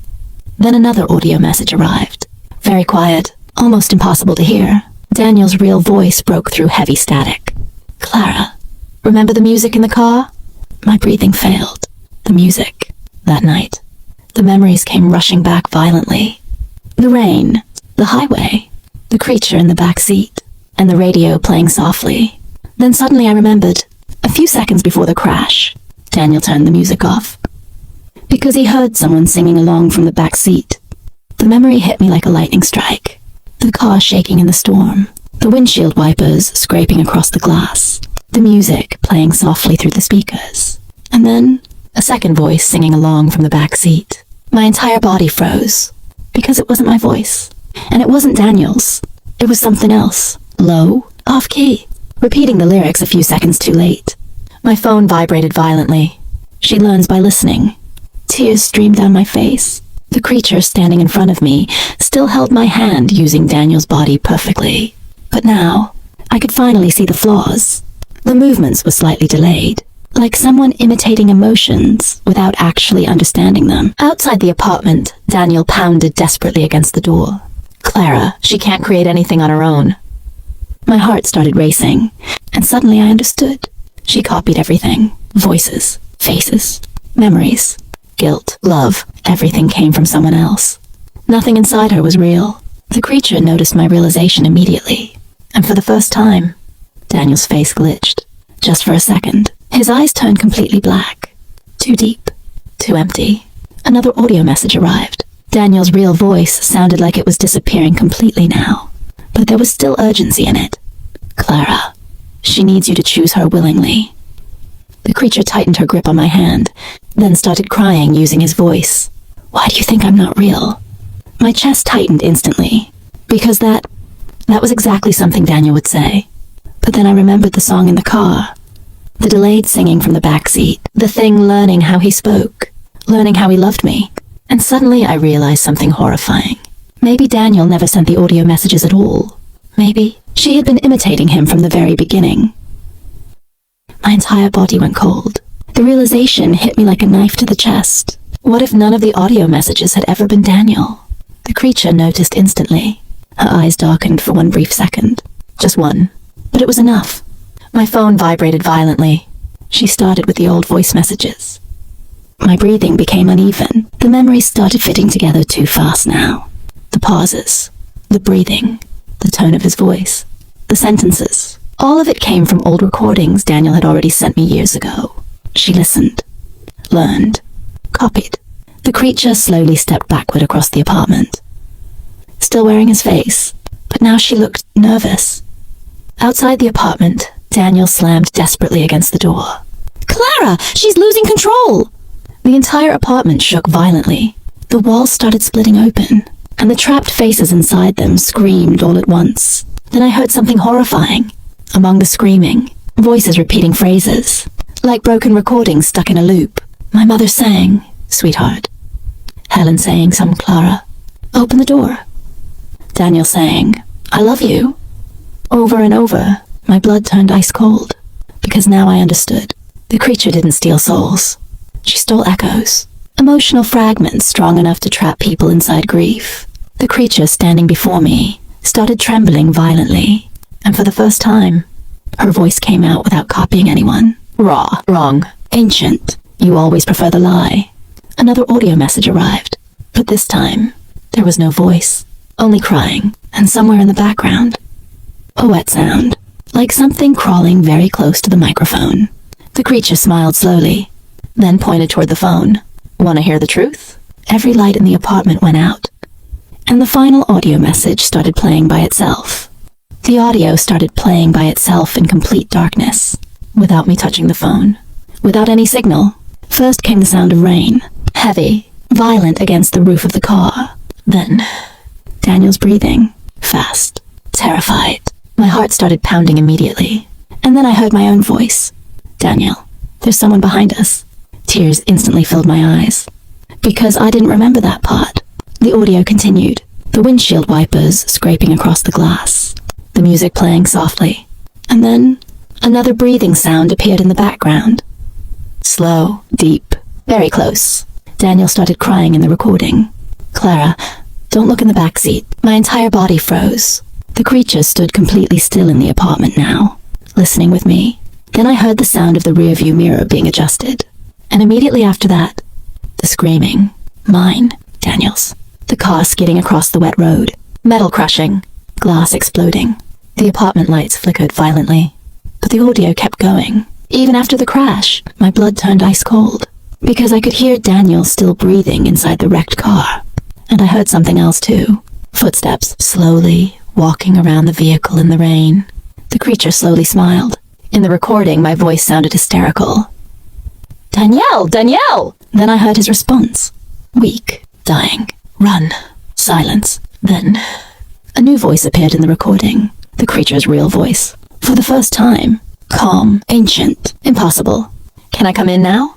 Then another audio message arrived. Very quiet, almost impossible to hear. Daniel's real voice broke through heavy static. Clara, remember the music in the car? My breathing failed. The music. That night. The memories came rushing back violently. The rain, the highway, the creature in the back seat, and the radio playing softly. Then suddenly I remembered, a few seconds before the crash, Daniel turned the music off. Because he heard someone singing along from the back seat. The memory hit me like a lightning strike. The car shaking in the storm, the windshield wipers scraping across the glass, the music playing softly through the speakers. And then, a second voice singing along from the back seat. My entire body froze, because it wasn't my voice, and it wasn't Daniel's. It was something else, low, off-key, repeating the lyrics a few seconds too late. My phone vibrated violently. She learns by listening. Tears streamed down my face. The creature standing in front of me still held my hand using Daniel's body perfectly. But now, I could finally see the flaws. The movements were slightly delayed, like someone imitating emotions without actually understanding them. Outside the apartment, Daniel pounded desperately against the door. Clara, she can't create anything on her own. My heart started racing, and suddenly I understood. She copied everything. Voices, faces, memories, guilt, love. Everything came from someone else. Nothing inside her was real. The creature noticed my realization immediately, and for the first time, Daniel's face glitched. Just for a second, his eyes turned completely black. Too deep, too empty. Another audio message arrived. Daniel's real voice sounded like it was disappearing completely now, but there was still urgency in it. Clara, she needs you to choose her willingly. The creature tightened her grip on my hand, then started crying using his voice. Why do you think I'm not real? My chest tightened instantly, because that was exactly something Daniel would say. But then I remembered the song in the car, the delayed singing from the back seat, the thing learning how he spoke, learning how he loved me. And suddenly I realized something horrifying. Maybe Daniel never sent the audio messages at all. Maybe she had been imitating him from the very beginning. My entire body went cold. The realization hit me like a knife to the chest. What if none of the audio messages had ever been Daniel? The creature noticed instantly. Her eyes darkened for one brief second. Just one. But it was enough. My phone vibrated violently. She started with the old voice messages. My breathing became uneven. The memories started fitting together too fast now. The pauses, the breathing, the tone of his voice, the sentences. All of it came from old recordings Daniel had already sent me years ago. She listened, learned, copied. The creature slowly stepped backward across the apartment, still wearing his face, but now she looked nervous. Outside the apartment, Daniel slammed desperately against the door. "Clara, she's losing control!" The entire apartment shook violently. The walls started splitting open, and the trapped faces inside them screamed all at once. Then I heard something horrifying. Among the screaming, voices repeating phrases, like broken recordings stuck in a loop. My mother saying, "Sweetheart." Helen saying, "Some Clara. Open the door." Daniel saying, "I love you." Over and over, my blood turned ice cold, because now I understood. The creature didn't steal souls. She stole echoes, emotional fragments strong enough to trap people inside grief. The creature standing before me started trembling violently, and for the first time, her voice came out without copying anyone. "Raw, wrong, ancient, you always prefer the lie." Another audio message arrived, but this time, there was no voice, only crying, and somewhere in the background, a wet sound, like something crawling very close to the microphone. The creature smiled slowly, then pointed toward the phone. "Want to hear the truth?" Every light in the apartment went out, and the final audio message started playing by itself. The audio started playing by itself in complete darkness, without me touching the phone, without any signal. First came the sound of rain, heavy, violent against the roof of the car. Then, Daniel's breathing, fast, terrified. My heart started pounding immediately, and then I heard my own voice. "Daniel, there's someone behind us." Tears instantly filled my eyes, because I didn't remember that part. The audio continued, the windshield wipers scraping across the glass, the music playing softly, and then another breathing sound appeared in the background. Slow, deep, very close. Daniel started crying in the recording. "Clara, don't look in the back seat." My entire body froze. The creature stood completely still in the apartment now, listening with me. Then I heard the sound of the rearview mirror being adjusted, and immediately after that, the screaming. Mine, Daniel's. The car skidding across the wet road, metal crushing, glass exploding. The apartment lights flickered violently, but the audio kept going. Even after the crash, my blood turned ice cold, because I could hear Daniel still breathing inside the wrecked car. And I heard something else too. Footsteps, slowly walking around the vehicle in the rain. The creature slowly smiled. In the recording, my voice sounded hysterical. "Danielle! Danielle!" Then I heard his response. Weak, dying, run, silence. Then, a new voice appeared in the recording. The creature's real voice. For the first time. Calm, ancient, impossible. "Can I come in now?"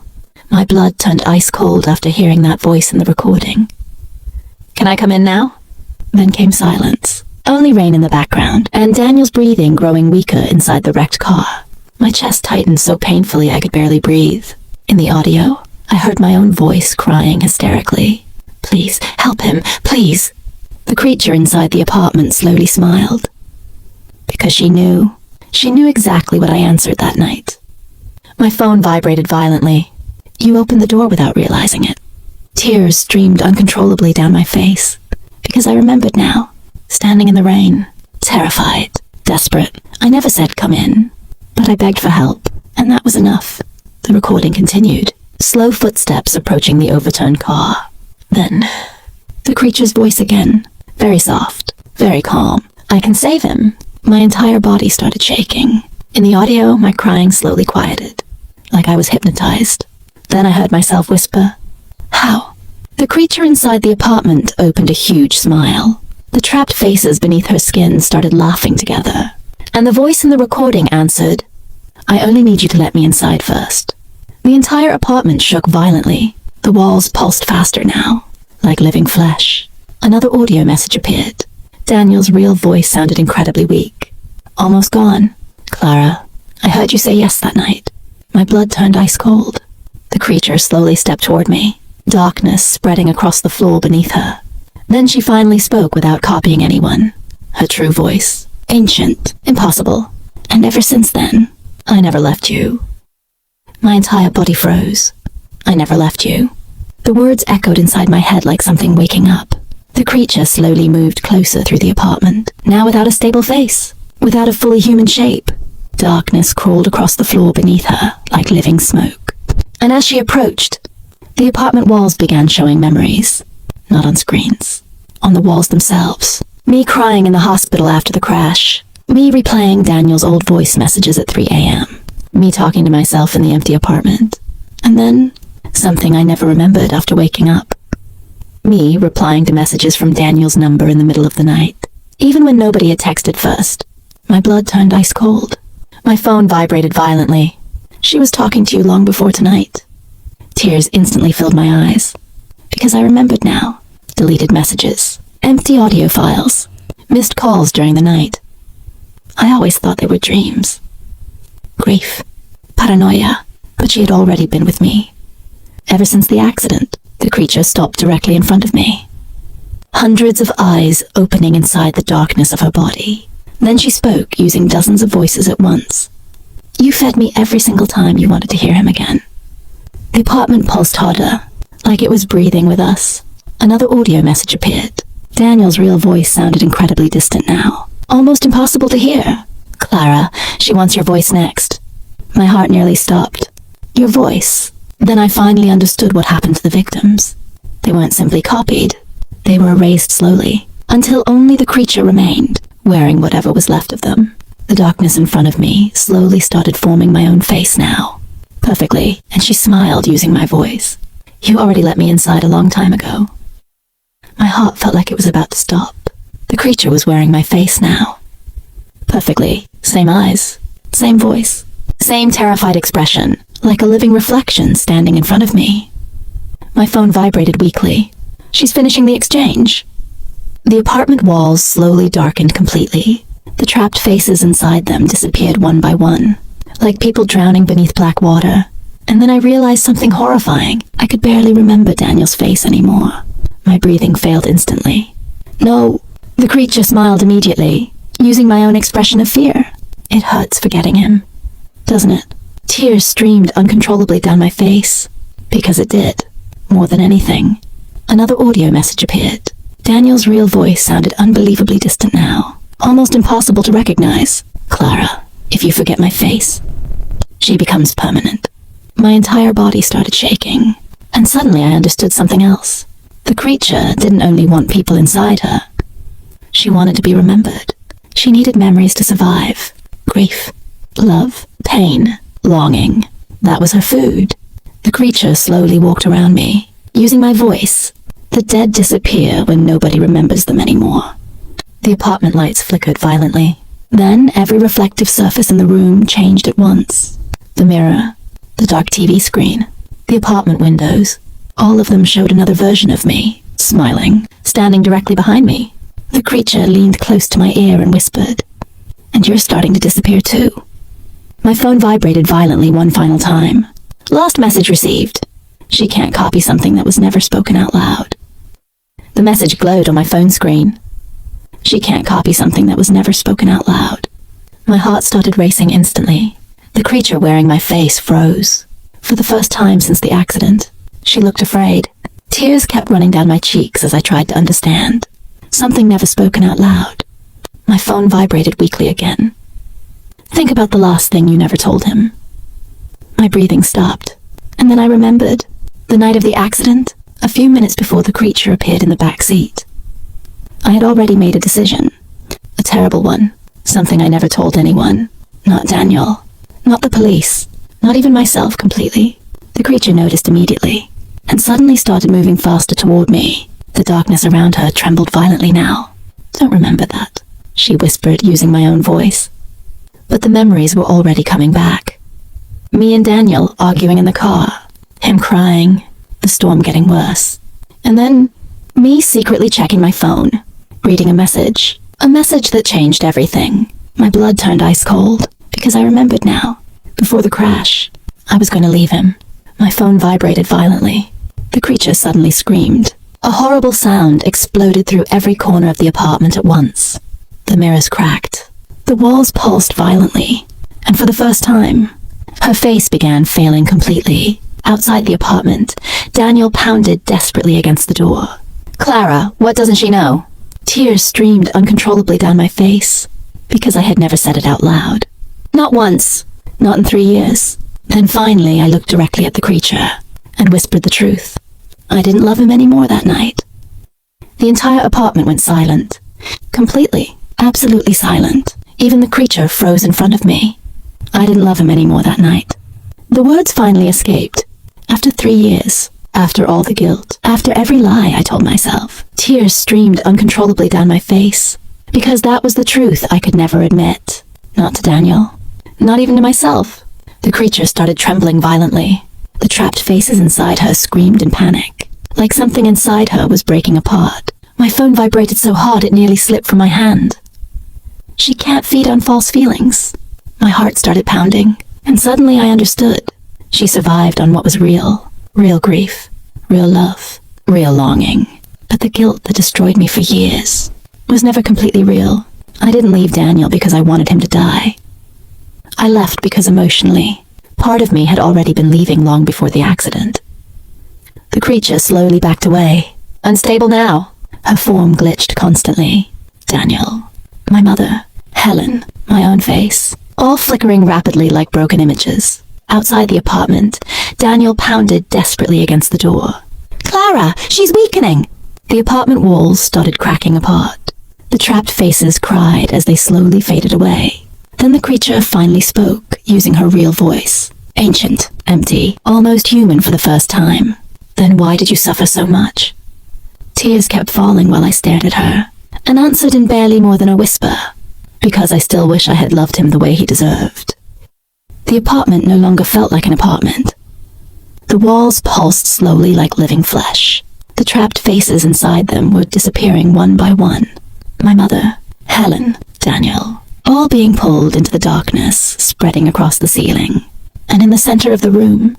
My blood turned ice cold after hearing that voice in the recording. "Can I come in now?" Then came silence. Only rain in the background, and Daniel's breathing growing weaker inside the wrecked car. My chest tightened so painfully I could barely breathe. In the audio, I heard my own voice crying hysterically. "Please, help him, please." The creature inside the apartment slowly smiled. Because she knew exactly what I answered that night. My phone vibrated violently. You opened the door without realizing it. Tears streamed uncontrollably down my face, because I remembered now, standing in the rain, terrified, desperate. I never said come in, but I begged for help, and that was enough. The recording continued, slow footsteps approaching the overturned car. Then, the creature's voice again, very soft, very calm. "I can save him." My entire body started shaking. In the audio, my crying slowly quieted, like I was hypnotized. Then I heard myself whisper, "How?" The creature inside the apartment opened a huge smile. The trapped faces beneath her skin started laughing together, and the voice in the recording answered, "I only need you to let me inside first." The entire apartment shook violently. The walls pulsed faster now, like living flesh. Another audio message appeared. Daniel's real voice sounded incredibly weak. "Almost gone. Clara, I heard you say yes that night." My blood turned ice cold. The creature slowly stepped toward me, darkness spreading across the floor beneath her. Then she finally spoke without copying anyone. Her true voice. Ancient. Impossible. And ever since then, I never left you. My entire body froze. I never left you. The words echoed inside my head like something waking up. The creature slowly moved closer through the apartment, now without a stable face, without a fully human shape. Darkness crawled across the floor beneath her like living smoke. And as she approached, the apartment walls began showing memories. Not on screens. On the walls themselves. Me crying in the hospital after the crash. Me replaying Daniel's old voice messages at 3 a.m. Me talking to myself in the empty apartment. And then, something I never remembered after waking up. Me replying to messages from Daniel's number in the middle of the night. Even when nobody had texted first. My blood turned ice cold. My phone vibrated violently. She was talking to you long before tonight. Tears instantly filled my eyes. Because I remembered now. Deleted messages. Empty audio files. Missed calls during the night. I always thought they were dreams. Grief. Paranoia. But she had already been with me. Ever since the accident, the creature stopped directly in front of me. Hundreds of eyes opening inside the darkness of her body. Then she spoke, using dozens of voices at once. You fed me every single time you wanted to hear him again. The apartment pulsed harder, like it was breathing with us. Another audio message appeared. Daniel's real voice sounded incredibly distant now. Almost impossible to hear. Clara, she wants your voice next. My heart nearly stopped. Your voice. Then I finally understood what happened to the victims. They weren't simply copied. They were erased slowly, until only the creature remained, wearing whatever was left of them. The darkness in front of me slowly started forming my own face now. Perfectly, and she smiled using my voice. You already let me inside a long time ago. My heart felt like it was about to stop. The creature was wearing my face now. Perfectly. Same eyes. Same voice. Same terrified expression, like a living reflection standing in front of me. My phone vibrated weakly. She's finishing the exchange. The apartment walls slowly darkened completely. The trapped faces inside them disappeared one by one, like people drowning beneath black water. And then I realized something horrifying. I could barely remember Daniel's face anymore. My breathing failed instantly. No, the creature smiled immediately, using my own expression of fear. It hurts forgetting him, doesn't it? Tears streamed uncontrollably down my face. Because it did. More than anything. Another audio message appeared. Daniel's real voice sounded unbelievably distant now. Almost impossible to recognize. Clara, if you forget my face, she becomes permanent. My entire body started shaking. And suddenly I understood something else. The creature didn't only want people inside her. She wanted to be remembered. She needed memories to survive. Grief, love, pain, longing. That was her food. The creature slowly walked around me, using my voice. The dead disappear when nobody remembers them anymore. The apartment lights flickered violently. Then every reflective surface in the room changed at once. The mirror, the dark TV screen, the apartment windows. All of them showed another version of me, smiling, standing directly behind me. The creature leaned close to my ear and whispered, "And you're starting to disappear too." My phone vibrated violently one final time. Last message received. She can't copy something that was never spoken out loud. The message glowed on my phone screen. She can't copy something that was never spoken out loud. My heart started racing instantly. The creature wearing my face froze. For the first time since the accident, she looked afraid. Tears kept running down my cheeks as I tried to understand. Something never spoken out loud. My phone vibrated weakly again. Think about the last thing you never told him. My breathing stopped, and then I remembered. The night of the accident, a few minutes before the creature appeared in the back seat. I had already made a decision. A terrible one. Something I never told anyone. Not Daniel. Not the police. Not even myself completely. The creature noticed immediately, and suddenly started moving faster toward me. The darkness around her trembled violently now. Don't remember that, she whispered using my own voice. But the memories were already coming back. Me and Daniel arguing in the car. Him crying. The storm getting worse. And then, me secretly checking my phone. Reading a message. A message that changed everything. My blood turned ice cold, because I remembered now. Before the crash, I was going to leave him. My phone vibrated violently. The creature suddenly screamed. A horrible sound exploded through every corner of the apartment at once. The mirrors cracked. The walls pulsed violently. And for the first time, her face began failing completely. Outside the apartment, Daniel pounded desperately against the door. Clara, what doesn't she know? Tears streamed uncontrollably down my face, because I had never said it out loud. Not once. Not in 3 years. Then finally I looked directly at the creature and whispered the truth. I didn't love him anymore that night. The entire apartment went silent. Completely, absolutely silent. Even the creature froze in front of me. I didn't love him anymore that night. The words finally escaped. After 3 years, after all the guilt, after every lie I told myself, tears streamed uncontrollably down my face. Because that was the truth I could never admit. Not to Daniel. Not even to myself. The creature started trembling violently. The trapped faces inside her screamed in panic, like something inside her was breaking apart. My phone vibrated so hard it nearly slipped from my hand. She can't feed on false feelings. My heart started pounding, and suddenly I understood. She survived on what was real. Real grief, real love, real longing. But the guilt that destroyed me for years was never completely real. I didn't leave Daniel because I wanted him to die. I left because emotionally, part of me had already been leaving long before the accident. The creature slowly backed away. Unstable now. Her form glitched constantly. Daniel. My mother. Helen. My own face. All flickering rapidly like broken images. Outside the apartment, Daniel pounded desperately against the door. Clara! She's weakening! The apartment walls started cracking apart. The trapped faces cried as they slowly faded away. Then the creature finally spoke, using her real voice. Ancient, empty, almost human for the first time. Then why did you suffer so much? Tears kept falling while I stared at her, and answered in barely more than a whisper, because I still wish I had loved him the way he deserved. The apartment no longer felt like an apartment. The walls pulsed slowly like living flesh. The trapped faces inside them were disappearing one by one. My mother, Helen, Daniel, all being pulled into the darkness, spreading across the ceiling. And in the center of the room,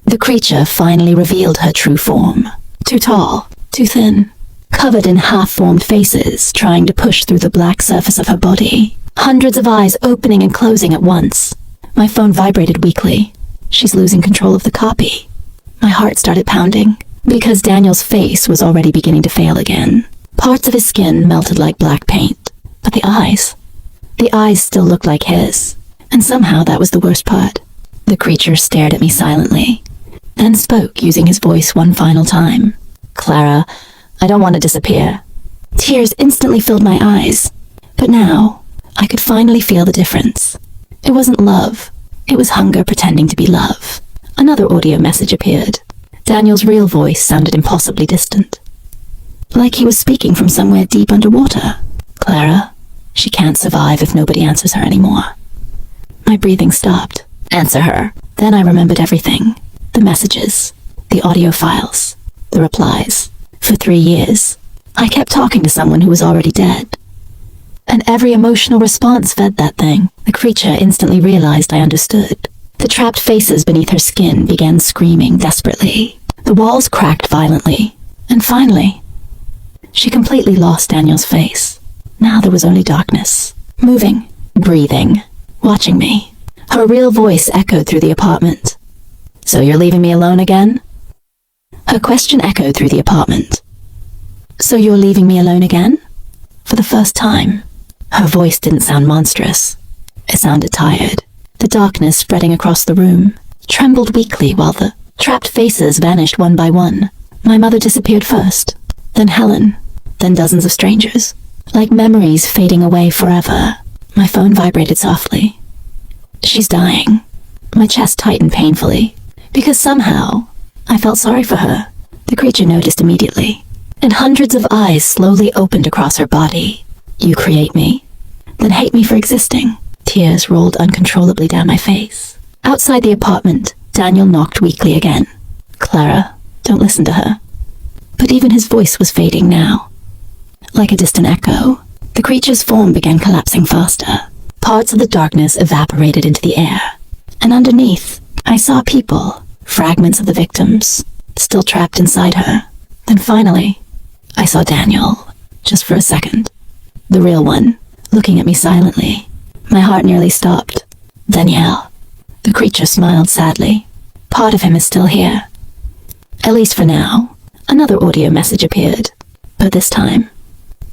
the creature finally revealed her true form. Too tall, too thin, covered in half-formed faces, trying to push through the black surface of her body. Hundreds of eyes opening and closing at once. My phone vibrated weakly. She's losing control of the copy. My heart started pounding, because Daniel's face was already beginning to fail again. Parts of his skin melted like black paint. But the eyes still looked like his. And somehow that was the worst part. The creature stared at me silently, then spoke using his voice one final time. Clara, I don't want to disappear. Tears instantly filled my eyes. But now, I could finally feel the difference. It wasn't love. It was hunger pretending to be love. Another audio message appeared. Daniel's real voice sounded impossibly distant. Like he was speaking from somewhere deep underwater. Clara, she can't survive if nobody answers her anymore. My breathing stopped. Answer her. Then I remembered everything. The messages, the audio files, the replies. For 3 years, I kept talking to someone who was already dead. And every emotional response fed that thing. The creature instantly realized I understood. The trapped faces beneath her skin began screaming desperately. The walls cracked violently. And finally, she completely lost Daniel's face. Now there was only darkness. Moving, breathing, watching me. Her real voice echoed through the apartment. So you're leaving me alone again? Her question echoed through the apartment. So you're leaving me alone again? For the first time, her voice didn't sound monstrous. It sounded tired. The darkness spreading across the room trembled weakly while the trapped faces vanished one by one. My mother disappeared first, then Helen, then dozens of strangers. Like memories fading away forever. My phone vibrated softly. She's dying. My chest tightened painfully, because somehow I felt sorry for her. The creature noticed immediately, and hundreds of eyes slowly opened across her body. You create me, then hate me for existing. Tears rolled uncontrollably down my face. Outside the apartment, Daniel knocked weakly again. Clara, don't listen to her. But even his voice was fading now. Like a distant echo, the creature's form began collapsing faster. Parts of the darkness evaporated into the air. And underneath, I saw people, fragments of the victims, still trapped inside her. Then finally, I saw Daniel, just for a second. The real one, looking at me silently. My heart nearly stopped. Daniel. The creature smiled sadly. Part of him is still here. At least for now. Another audio message appeared. But this time,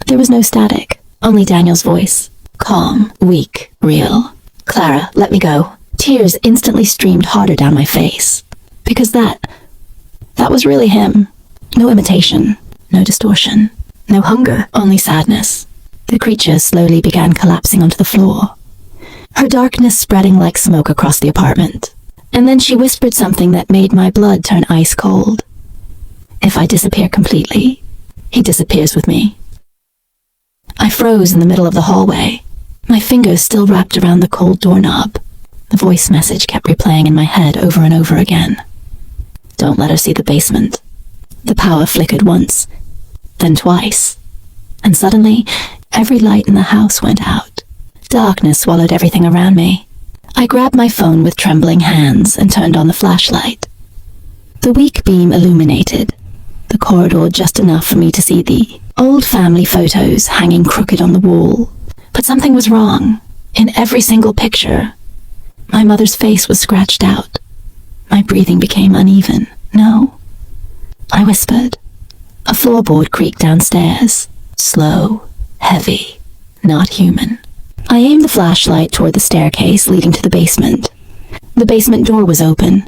there was no static, only Daniel's voice. Calm, weak, real. Clara, let me go. Tears instantly streamed harder down my face. Because that was really him. No imitation, no distortion, no hunger, only sadness. The creature slowly began collapsing onto the floor, her darkness spreading like smoke across the apartment. And then she whispered something that made my blood turn ice cold. If I disappear completely, he disappears with me. I froze in the middle of the hallway, my fingers still wrapped around the cold doorknob. The voice message kept replaying in my head over and over again. Don't let her see the basement. The power flickered once, then twice, and suddenly every light in the house went out. Darkness swallowed everything around me. I grabbed my phone with trembling hands and turned on the flashlight. The weak beam illuminated the corridor just enough for me to see the old family photos hanging crooked on the wall. But something was wrong. In every single picture, my mother's face was scratched out. My breathing became uneven. No, I whispered. A floorboard creaked downstairs. Slow, heavy, not human. I aimed the flashlight toward the staircase leading to the basement. The basement door was open.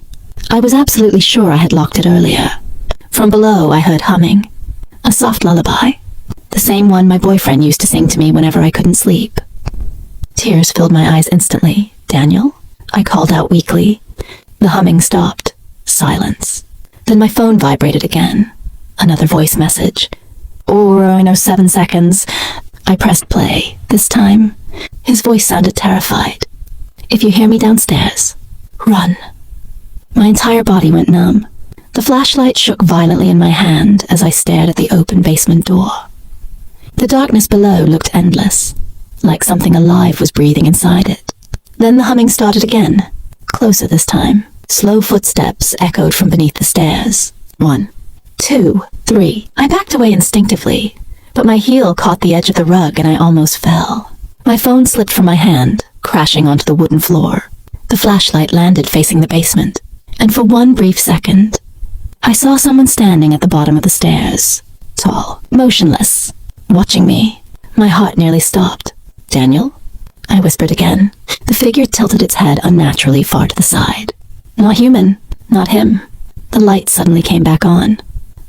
I was absolutely sure I had locked it earlier. From below, I heard humming. A soft lullaby. The same one my boyfriend used to sing to me whenever I couldn't sleep. Tears filled my eyes instantly. Daniel? I called out weakly. The humming stopped. Silence. Then my phone vibrated again. Another voice message. 7 seconds. I pressed play. This time, his voice sounded terrified. If you hear me downstairs, run. My entire body went numb. The flashlight shook violently in my hand as I stared at the open basement door. The darkness below looked endless, like something alive was breathing inside it. Then the humming started again, closer this time. Slow footsteps echoed from beneath the stairs. 1, 2, 3. I backed away instinctively, but my heel caught the edge of the rug and I almost fell. My phone slipped from my hand, crashing onto the wooden floor. The flashlight landed facing the basement, and for one brief second, I saw someone standing at the bottom of the stairs, tall, motionless, watching me. My heart nearly stopped. Daniel? I whispered again. The figure tilted its head unnaturally far to the side. Not human. Not him. The light suddenly came back on.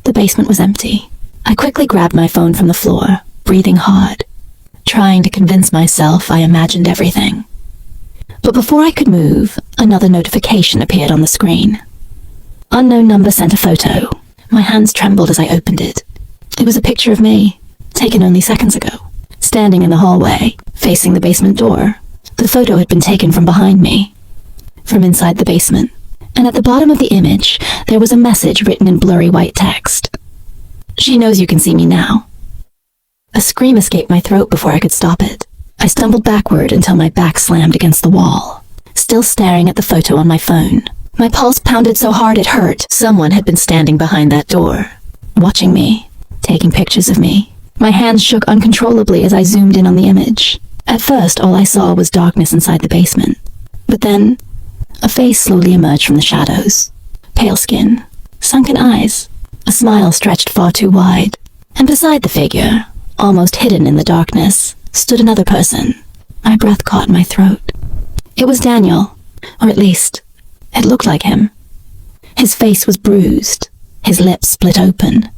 The basement was empty. I quickly grabbed my phone from the floor, breathing hard, trying to convince myself I imagined everything. But before I could move, another notification appeared on the screen. Unknown number sent a photo. My hands trembled as I opened it. It was a picture of me, taken only seconds ago, standing in the hallway, facing the basement door. The photo had been taken from behind me, from inside the basement, and at the bottom of the image, there was a message written in blurry white text. She knows you can see me now. A scream escaped my throat before I could stop it. I stumbled backward until my back slammed against the wall, still staring at the photo on my phone. My pulse pounded so hard it hurt. Someone had been standing behind that door, watching me, taking pictures of me. My hands shook uncontrollably as I zoomed in on the image. At first, all I saw was darkness inside the basement. But then, a face slowly emerged from the shadows. Pale skin, sunken eyes, a smile stretched far too wide. And beside the figure, almost hidden in the darkness, stood another person. My breath caught in my throat. It was Daniel, or at least, it looked like him. His face was bruised, his lips split open,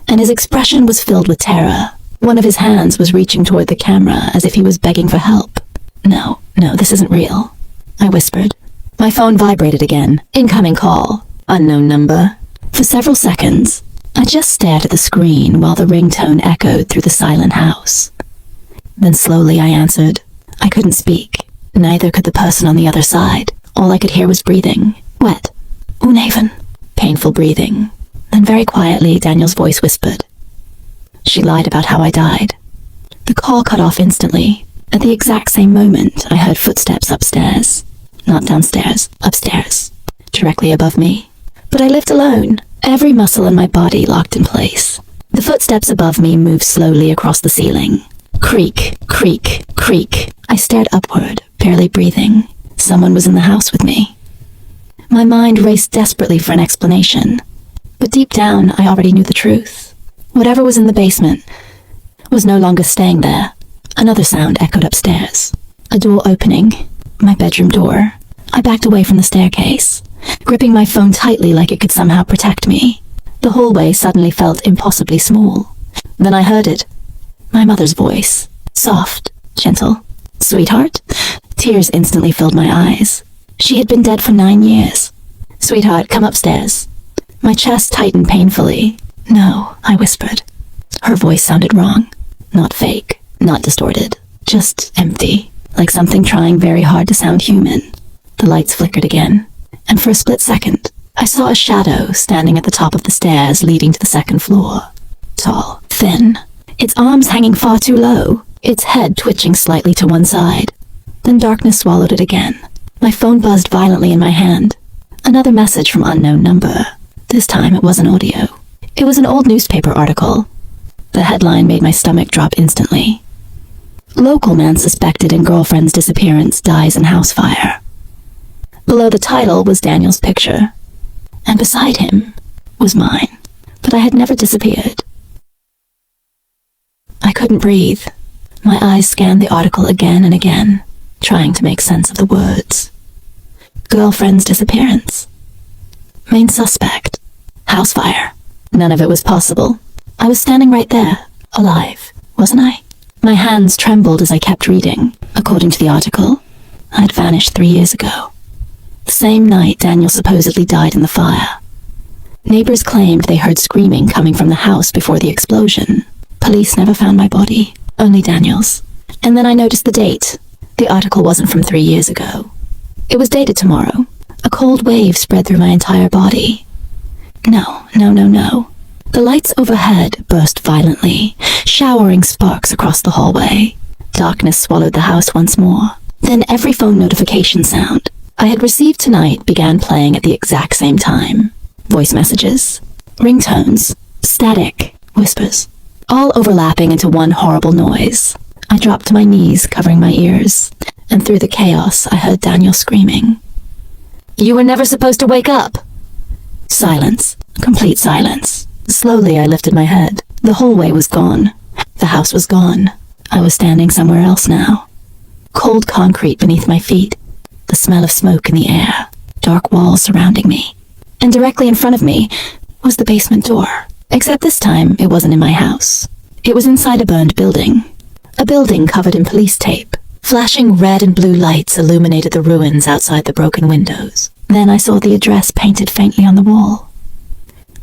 and his expression was filled with terror. One of his hands was reaching toward the camera as if he was begging for help. No, this isn't real, I whispered. My phone vibrated again. Incoming call. Unknown number. For several seconds, I just stared at the screen while the ringtone echoed through the silent house. Then slowly I answered. I couldn't speak. Neither could the person on the other side. All I could hear was breathing. Wet. Uneven. Painful breathing. Then very quietly, Daniel's voice whispered. She lied about how I died. The call cut off instantly. At the exact same moment, I heard footsteps upstairs. Not downstairs, upstairs. Directly above me. But I lived alone. Every muscle in my body locked in place. The footsteps above me moved slowly across the ceiling. Creak, creak, creak. I stared upward, barely breathing. Someone was in the house with me. My mind raced desperately for an explanation. But deep down, I already knew the truth. Whatever was in the basement was no longer staying there. Another sound echoed upstairs. A door opening, My bedroom door. I backed away from the staircase, gripping my phone tightly like it could somehow protect me. The hallway suddenly felt impossibly small. Then I heard it. My mother's voice. Soft, gentle. "Sweetheart?" Tears instantly filled my eyes. She had been dead for 9 years. "Sweetheart, come upstairs." My chest tightened painfully. "No," I whispered. Her voice sounded wrong. Not fake, not distorted. Just empty, like something trying very hard to sound human. The lights flickered again, and for a split second, I saw a shadow standing at the top of the stairs leading to the second floor. Tall, thin, its arms hanging far too low, its head twitching slightly to one side. Then darkness swallowed it again. My phone buzzed violently in my hand. Another message from unknown number. This time it wasn't audio. It was an old newspaper article. The headline made my stomach drop instantly. "Local man suspected in girlfriend's disappearance dies in house fire." Below the title was Daniel's picture, and beside him was mine, but I had never disappeared. I couldn't breathe. My eyes scanned the article again and again, trying to make sense of the words. Girlfriend's disappearance. Main suspect. House fire. None of it was possible. I was standing right there, alive, wasn't I? My hands trembled as I kept reading. According to the article, I'd vanished 3 years ago. The same night Daniel supposedly died in the fire. Neighbors claimed they heard screaming coming from the house before the explosion. Police never found my body, only Daniel's. And then I noticed the date. The article wasn't from 3 years ago. It was dated tomorrow. A cold wave spread through my entire body. No. The lights overhead burst violently, showering sparks across the hallway. Darkness swallowed the house once more. Then every phone notification sound I had received tonight began playing at the exact same time. Voice messages, ringtones, static, whispers, all overlapping into one horrible noise. I dropped to my knees, covering my ears, and through the chaos I heard Daniel screaming. "You were never supposed to wake up!" Silence. Complete silence. Slowly I lifted my head. The hallway was gone. The house was gone. I was standing somewhere else now. Cold concrete beneath my feet. The smell of smoke in the air. Dark walls surrounding me. And directly in front of me was the basement door. Except this time it wasn't in my house. It was inside a burned building. A building covered in police tape. Flashing red and blue lights illuminated the ruins outside the broken windows. Then I saw the address painted faintly on the wall.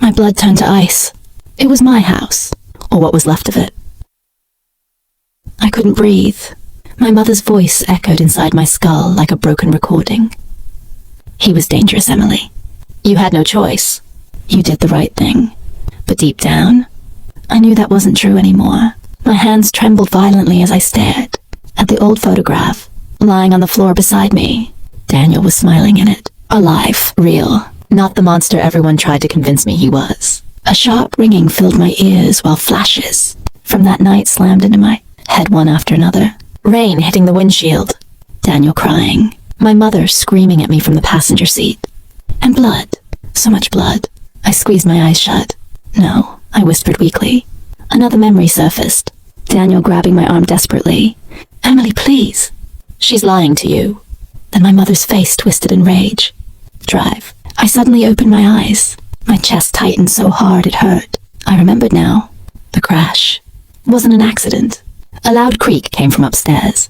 My blood turned to ice. It was my house, or what was left of it. I couldn't breathe. My mother's voice echoed inside my skull like a broken recording. "He was dangerous, Emily. You had no choice. You did the right thing." But deep down, I knew that wasn't true anymore. My hands trembled violently as I stared at the old photograph lying on the floor beside me. Daniel was smiling in it. Alive, real, not the monster everyone tried to convince me he was. A sharp ringing filled my ears while flashes from that night slammed into my head one after another. Rain hitting the windshield. Daniel crying. My mother screaming at me from the passenger seat. And blood. So much blood. I squeezed my eyes shut. "No," I whispered weakly. Another memory surfaced. Daniel grabbing my arm desperately. "Emily, please." "She's lying to you." Then my mother's face twisted in rage. Drive. I suddenly opened my eyes. My chest tightened so hard it hurt. I remembered now. The crash. It wasn't an accident. A loud creak came from upstairs.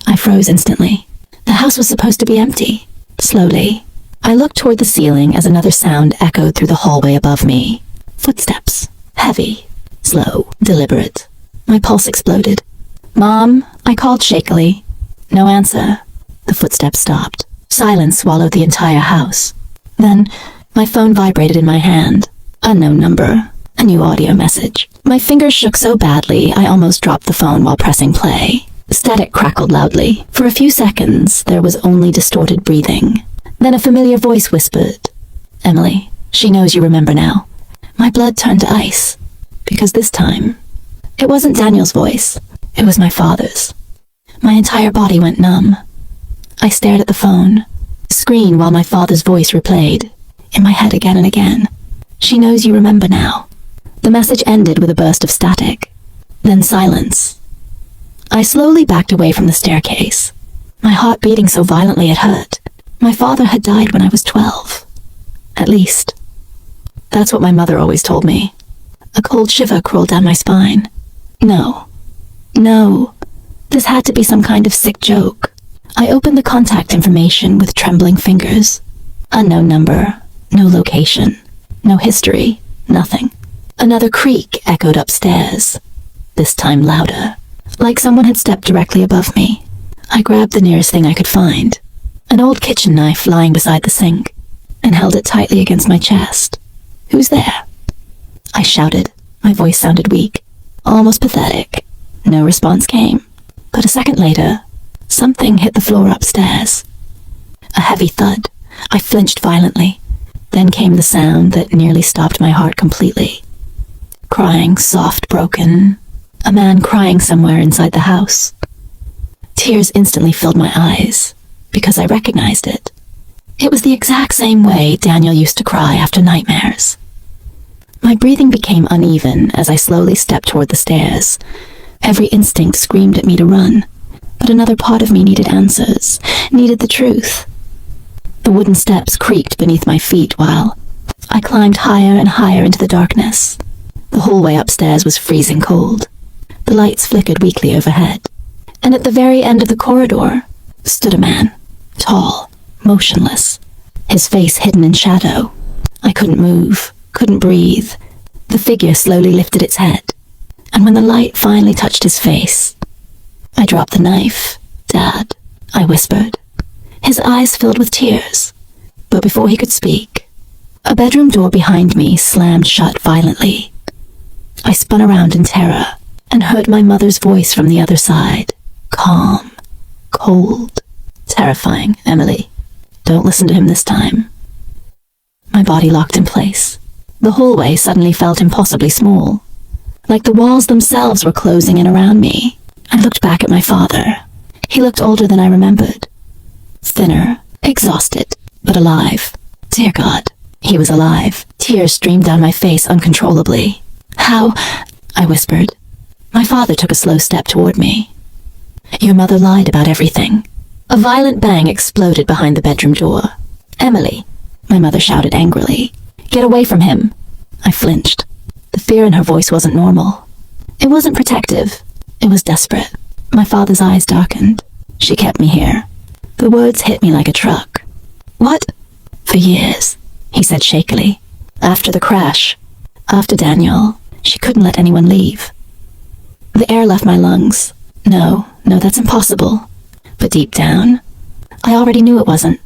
I froze instantly. The house was supposed to be empty. Slowly, I looked toward the ceiling as another sound echoed through the hallway above me. Footsteps. Heavy. Slow. Deliberate. My pulse exploded. "Mom," I called shakily. No answer. The footsteps stopped. Silence swallowed the entire house. Then, my phone vibrated in my hand. Unknown number. A new audio message. My fingers shook so badly, I almost dropped the phone while pressing play. Static crackled loudly. For a few seconds, there was only distorted breathing. Then a familiar voice whispered, "Emily, she knows you remember now." My blood turned to ice. Because this time, it wasn't Daniel's voice. It was my father's. My entire body went numb. I stared at the phone, screen while my father's voice replayed, in my head again and again. "She knows you remember now." The message ended with a burst of static. Then silence. I slowly backed away from the staircase. my heart beating so violently it hurt. My father had died when I was 12. At least. That's what my mother always told me. A cold shiver crawled down my spine. No. This had to be some kind of sick joke. I opened the contact information with trembling fingers. Unknown number, no location, no history, nothing. Another creak echoed upstairs, this time louder, like someone had stepped directly above me. I grabbed the nearest thing I could find, an old kitchen knife lying beside the sink, and held it tightly against my chest. "Who's there?" I shouted. My voice sounded weak, almost pathetic. No response came, but a second later, something hit the floor upstairs. A heavy thud. I flinched violently. Then came the sound that nearly stopped my heart completely. Crying, soft, broken. A man crying somewhere inside the house. Tears instantly filled my eyes, because I recognized it. It was the exact same way Daniel used to cry after nightmares. My breathing became uneven as I slowly stepped toward the stairs. Every instinct screamed at me to run, but another part of me needed answers, needed the truth. The wooden steps creaked beneath my feet while I climbed higher and higher into the darkness. The hallway upstairs was freezing cold. The lights flickered weakly overhead, and at the very end of the corridor stood a man, tall, motionless, his face hidden in shadow. I couldn't move, couldn't breathe. The figure slowly lifted its head, and when the light finally touched his face, I dropped the knife. "Dad," I whispered. His eyes filled with tears, but before he could speak, a bedroom door behind me slammed shut violently. I spun around in terror and heard my mother's voice from the other side. Calm, cold, terrifying. "Emily, don't listen to him this time." My body locked in place. The hallway suddenly felt impossibly small, like the walls themselves were closing in around me. I looked back at my father. He looked older than I remembered. Thinner, exhausted, but alive. Dear God, he was alive. Tears streamed down my face uncontrollably. "How?" I whispered. My father took a slow step toward me. "Your mother lied about everything." A violent bang exploded behind the bedroom door. "Emily," my mother shouted angrily. "Get away from him." I flinched. The fear in her voice wasn't normal. It wasn't protective. It was desperate. My father's eyes darkened. "She kept me here." The words hit me like a truck. "What?" "For years," he said shakily. "After the crash, after Daniel, she couldn't let anyone leave." The air left my lungs. No, that's impossible. But deep down, I already knew it wasn't.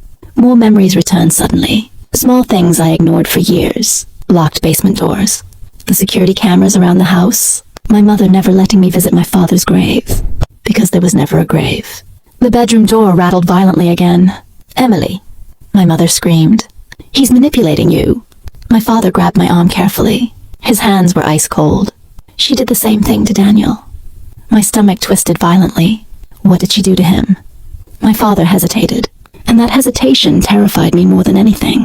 More memories returned suddenly. Small things I ignored for years. Locked basement doors. The security cameras around the house. My mother never letting me visit my father's grave. Because there was never a grave. The bedroom door rattled violently again. "Emily," my mother screamed. "He's manipulating you." My father grabbed my arm carefully. His hands were ice cold. "She did the same thing to Daniel." My stomach twisted violently. What did she do to him? My father hesitated, and that hesitation terrified me more than anything.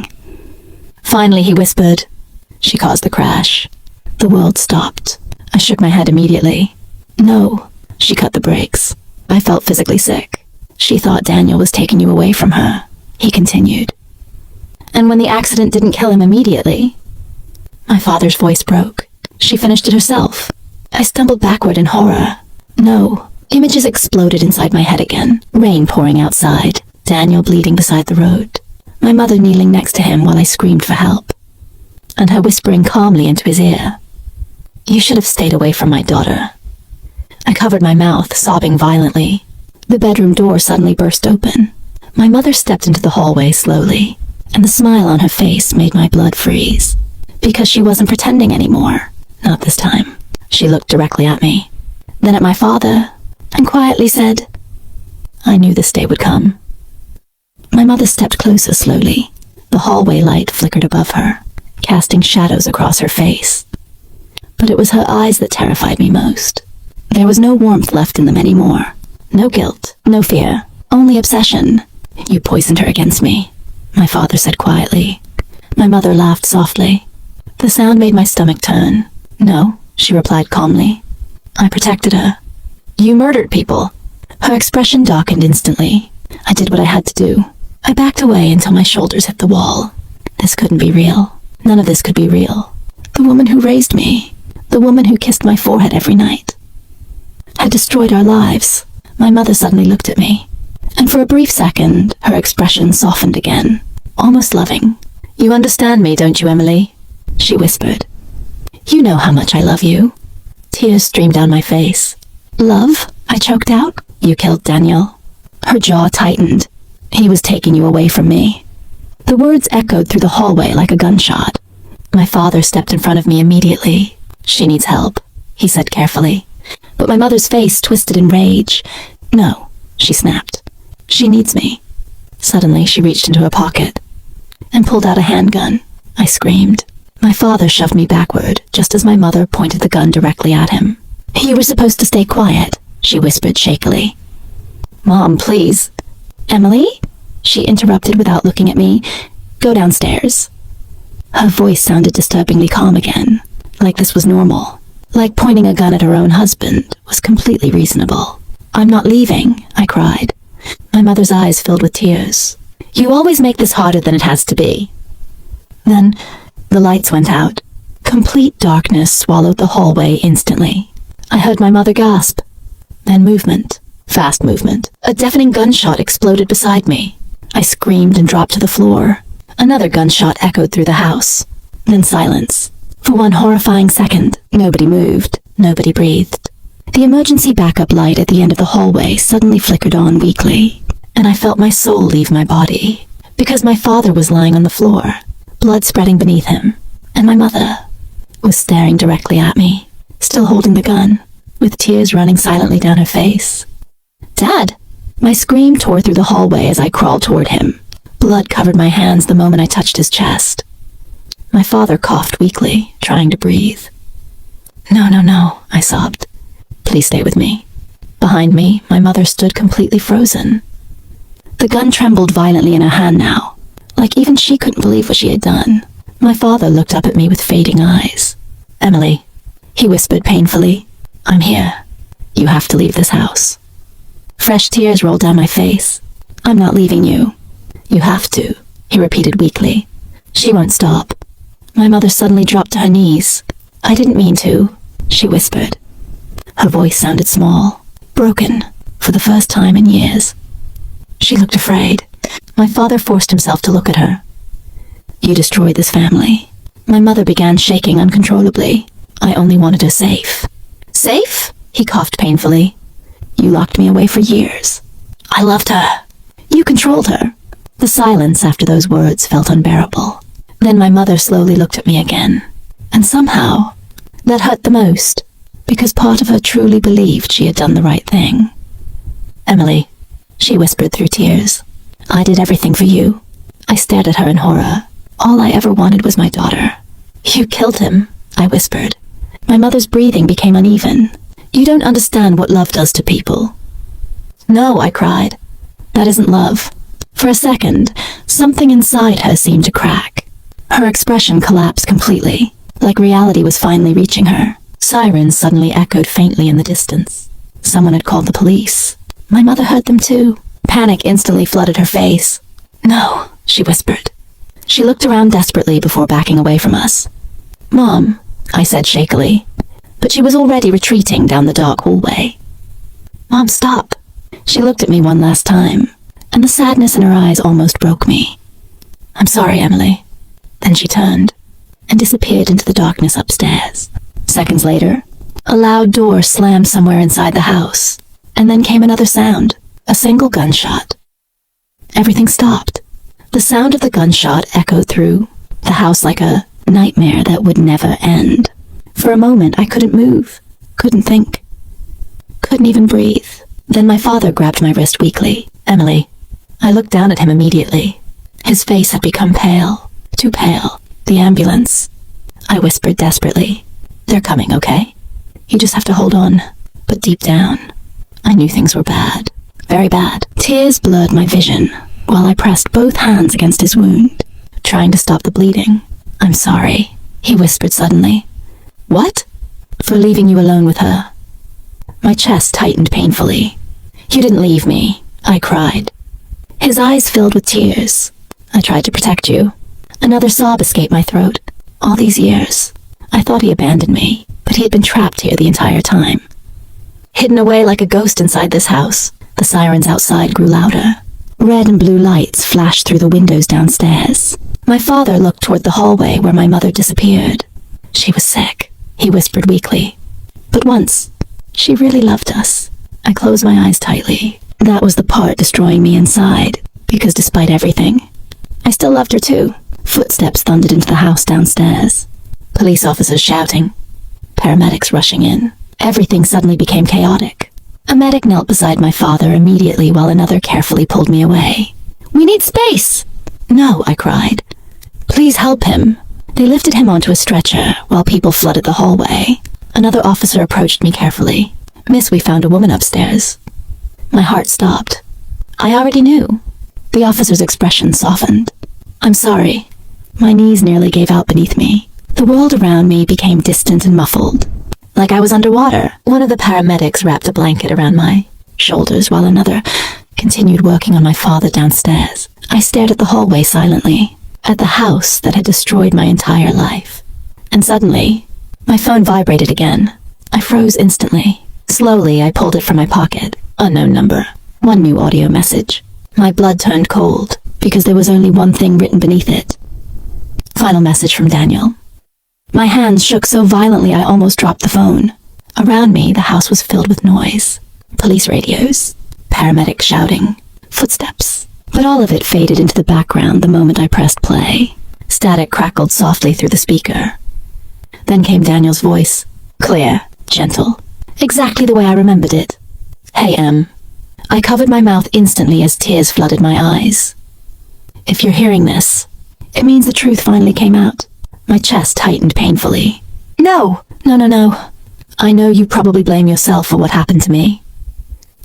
Finally, he whispered, "She caused the crash." The world stopped. I shook my head immediately. "No," she cut the brakes. I felt physically sick. "She thought Daniel was taking you away from her," he continued. "And when the accident didn't kill him immediately..." My father's voice broke. "She finished it herself." I stumbled backward in horror. No. Images exploded inside my head again. Rain pouring outside. Daniel bleeding beside the road. My mother kneeling next to him while I screamed for help. And her whispering calmly into his ear. "You should have stayed away from my daughter." I covered my mouth, sobbing violently. The bedroom door suddenly burst open. My mother stepped into the hallway slowly, and the smile on her face made my blood freeze. Because she wasn't pretending anymore. Not this time. She looked directly at me, then at my father, and quietly said, "I knew this day would come." My mother stepped closer slowly. The hallway light flickered above her, casting shadows across her face. But it was her eyes that terrified me most. There was no warmth left in them anymore. No guilt, no fear, only obsession. "You poisoned her against me," my father said quietly. My mother laughed softly. The sound made my stomach turn. "No," she replied calmly. "I protected her." "You murdered people." Her expression darkened instantly. I did what I had to do. I backed away until my shoulders hit the wall. This couldn't be real. None of this could be real. The woman who raised me, the woman who kissed my forehead every night, had destroyed our lives. My mother suddenly looked at me, and for a brief second, her expression softened again, almost loving. "You understand me, don't you, Emily?" she whispered. "You know how much I love you." Tears streamed down my face. "Love?" I choked out. "You killed Daniel." Her jaw tightened. "He was taking you away from me." The words echoed through the hallway like a gunshot. My father stepped in front of me immediately. "She needs help," he said carefully. But my mother's face twisted in rage. "No," she snapped. "She needs me." Suddenly, she reached into her pocket and pulled out a handgun. I screamed. My father shoved me backward, just as my mother pointed the gun directly at him. "You were supposed to stay quiet," she whispered shakily. "Mom, please." "Emily?" she interrupted without looking at me. "Go downstairs." Her voice sounded disturbingly calm again, like this was normal, like pointing a gun at her own husband was completely reasonable. "I'm not leaving," I cried. My mother's eyes filled with tears. "You always make this harder than it has to be." Then the lights went out. Complete darkness swallowed the hallway instantly. I heard my mother gasp. Then movement. Fast movement. A deafening gunshot exploded beside me. I screamed and dropped to the floor. Another gunshot echoed through the house. Then silence. For one horrifying second, nobody moved. Nobody breathed. The emergency backup light at the end of the hallway suddenly flickered on weakly, and I felt my soul leave my body, because my father was lying on the floor, blood spreading beneath him, and my mother was staring directly at me, still holding the gun, with tears running silently down her face. "Dad!" My scream tore through the hallway as I crawled toward him. Blood covered my hands the moment I touched his chest. My father coughed weakly, trying to breathe. "No, no, no," I sobbed. "Please stay with me." Behind me, my mother stood completely frozen. The gun trembled violently in her hand now, like even she couldn't believe what she had done. My father looked up at me with fading eyes. "Emily," he whispered painfully, "I'm here. You have to leave this house." Fresh tears rolled down my face. "I'm not leaving you." "You have to," he repeated weakly. "She won't stop." My mother suddenly dropped to her knees. "I didn't mean to," she whispered. Her voice sounded small, broken, for the first time in years. She looked afraid. My father forced himself to look at her. "You destroyed this family." My mother began shaking uncontrollably. "I only wanted her safe." "Safe?" He coughed painfully. "You locked me away for years. I loved her. You controlled her." The silence after those words felt unbearable. Then my mother slowly looked at me again. And somehow, that hurt the most, because part of her truly believed she had done the right thing. "Emily," she whispered through tears, "I did everything for you." I stared at her in horror. All I ever wanted was my daughter. "You killed him," I whispered. My mother's breathing became uneven. "You don't understand what love does to people." "No," I cried. "That isn't love." For a second, something inside her seemed to crack. Her expression collapsed completely, like reality was finally reaching her. Sirens suddenly echoed faintly in the distance. Someone had called the police. My mother heard them too. Panic instantly flooded her face. "No," she whispered. She looked around desperately before backing away from us. "Mom," I said shakily, but she was already retreating down the dark hallway. "Mom, stop." She looked at me one last time, and the sadness in her eyes almost broke me. "I'm sorry, Emily." Then she turned and disappeared into the darkness upstairs. Seconds later, a loud door slammed somewhere inside the house, and then came another sound, a single gunshot. Everything stopped. The sound of the gunshot echoed through the house like a nightmare that would never end. For a moment, I couldn't move, couldn't think, couldn't even breathe. Then my father grabbed my wrist weakly. "Emily." I looked down at him immediately. His face had become pale, too pale. "The ambulance," I whispered desperately. "They're coming, okay? You just have to hold on." But deep down, I knew things were bad. Very bad. Tears blurred my vision while I pressed both hands against his wound, trying to stop the bleeding. "I'm sorry," he whispered suddenly. "What?" "For leaving you alone with her." My chest tightened painfully. "You didn't leave me," I cried. His eyes filled with tears. I tried to protect you. Another sob escaped my throat. All these years, I thought he abandoned me, but he had been trapped here the entire time. Hidden away like a ghost inside this house, the sirens outside grew louder. Red and blue lights flashed through the windows downstairs. My father looked toward the hallway where my mother disappeared. She was sick, he whispered weakly. But once, she really loved us. I closed my eyes tightly. That was the part destroying me inside, because despite everything, I still loved her too. Footsteps thundered into the house downstairs. Police officers shouting. Paramedics rushing in. Everything suddenly became chaotic. A medic knelt beside my father immediately while another carefully pulled me away. "We need space!" "No," I cried. "Please help him." They lifted him onto a stretcher while people flooded the hallway. Another officer approached me carefully. "Miss, we found a woman upstairs." My heart stopped. I already knew. The officer's expression softened. "I'm sorry." My knees nearly gave out beneath me. The world around me became distant and muffled, like I was underwater. One of the paramedics wrapped a blanket around my shoulders while another continued working on my father downstairs. I stared at the hallway silently, at the house that had destroyed my entire life. And suddenly, my phone vibrated again. I froze instantly. Slowly, I pulled it from my pocket. Unknown number. One new audio message. My blood turned cold, because there was only one thing written beneath it. Final message from Daniel. My hands shook so violently I almost dropped the phone. Around me, the house was filled with noise. Police radios, paramedics shouting, footsteps. But all of it faded into the background the moment I pressed play. Static crackled softly through the speaker. Then came Daniel's voice. Clear, gentle. Exactly the way I remembered it. "Hey, Em." I covered my mouth instantly as tears flooded my eyes. "If you're hearing this, it means the truth finally came out." My chest tightened painfully. No. I know you probably blame yourself for what happened to me.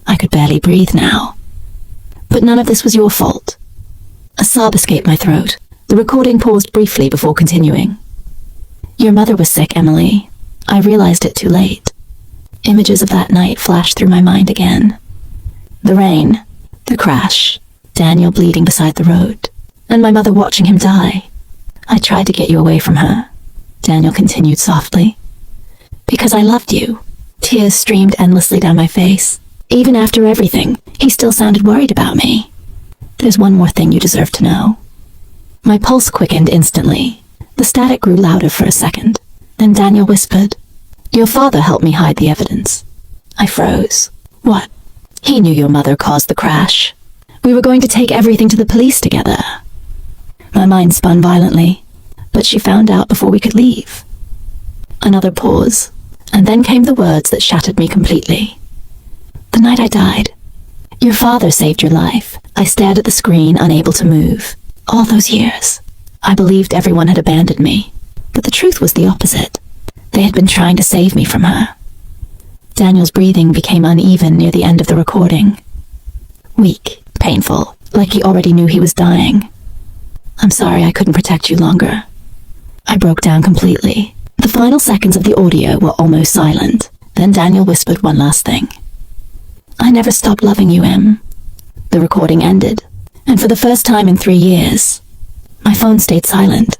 I could barely breathe now. But none of this was your fault. A sob escaped my throat. The recording paused briefly before continuing. "Your mother was sick, Emily. I realized it too late." Images of that night flashed through my mind again. The rain, the crash, Daniel bleeding beside the road, and my mother watching him die. "I tried to get you away from her," Daniel continued softly. "Because I loved you." Tears streamed endlessly down my face. Even after everything, he still sounded worried about me. "There's one more thing you deserve to know." My pulse quickened instantly. The static grew louder for a second. Then Daniel whispered, "Your father helped me hide the evidence." I froze. "What?" "He knew your mother caused the crash. We were going to take everything to the police together." My mind spun violently, but she found out before we could leave. Another pause, and then came the words that shattered me completely. "The night I died, your father saved your life." I stared at the screen, unable to move. All those years, I believed everyone had abandoned me, but the truth was the opposite. They had been trying to save me from her. Daniel's breathing became uneven near the end of the recording. Weak, painful, like he already knew he was dying. "I'm sorry I couldn't protect you longer." I broke down completely. The final seconds of the audio were almost silent. Then Daniel whispered one last thing. "I never stopped loving you, Em." The recording ended, and for the first time in 3 years, my phone stayed silent.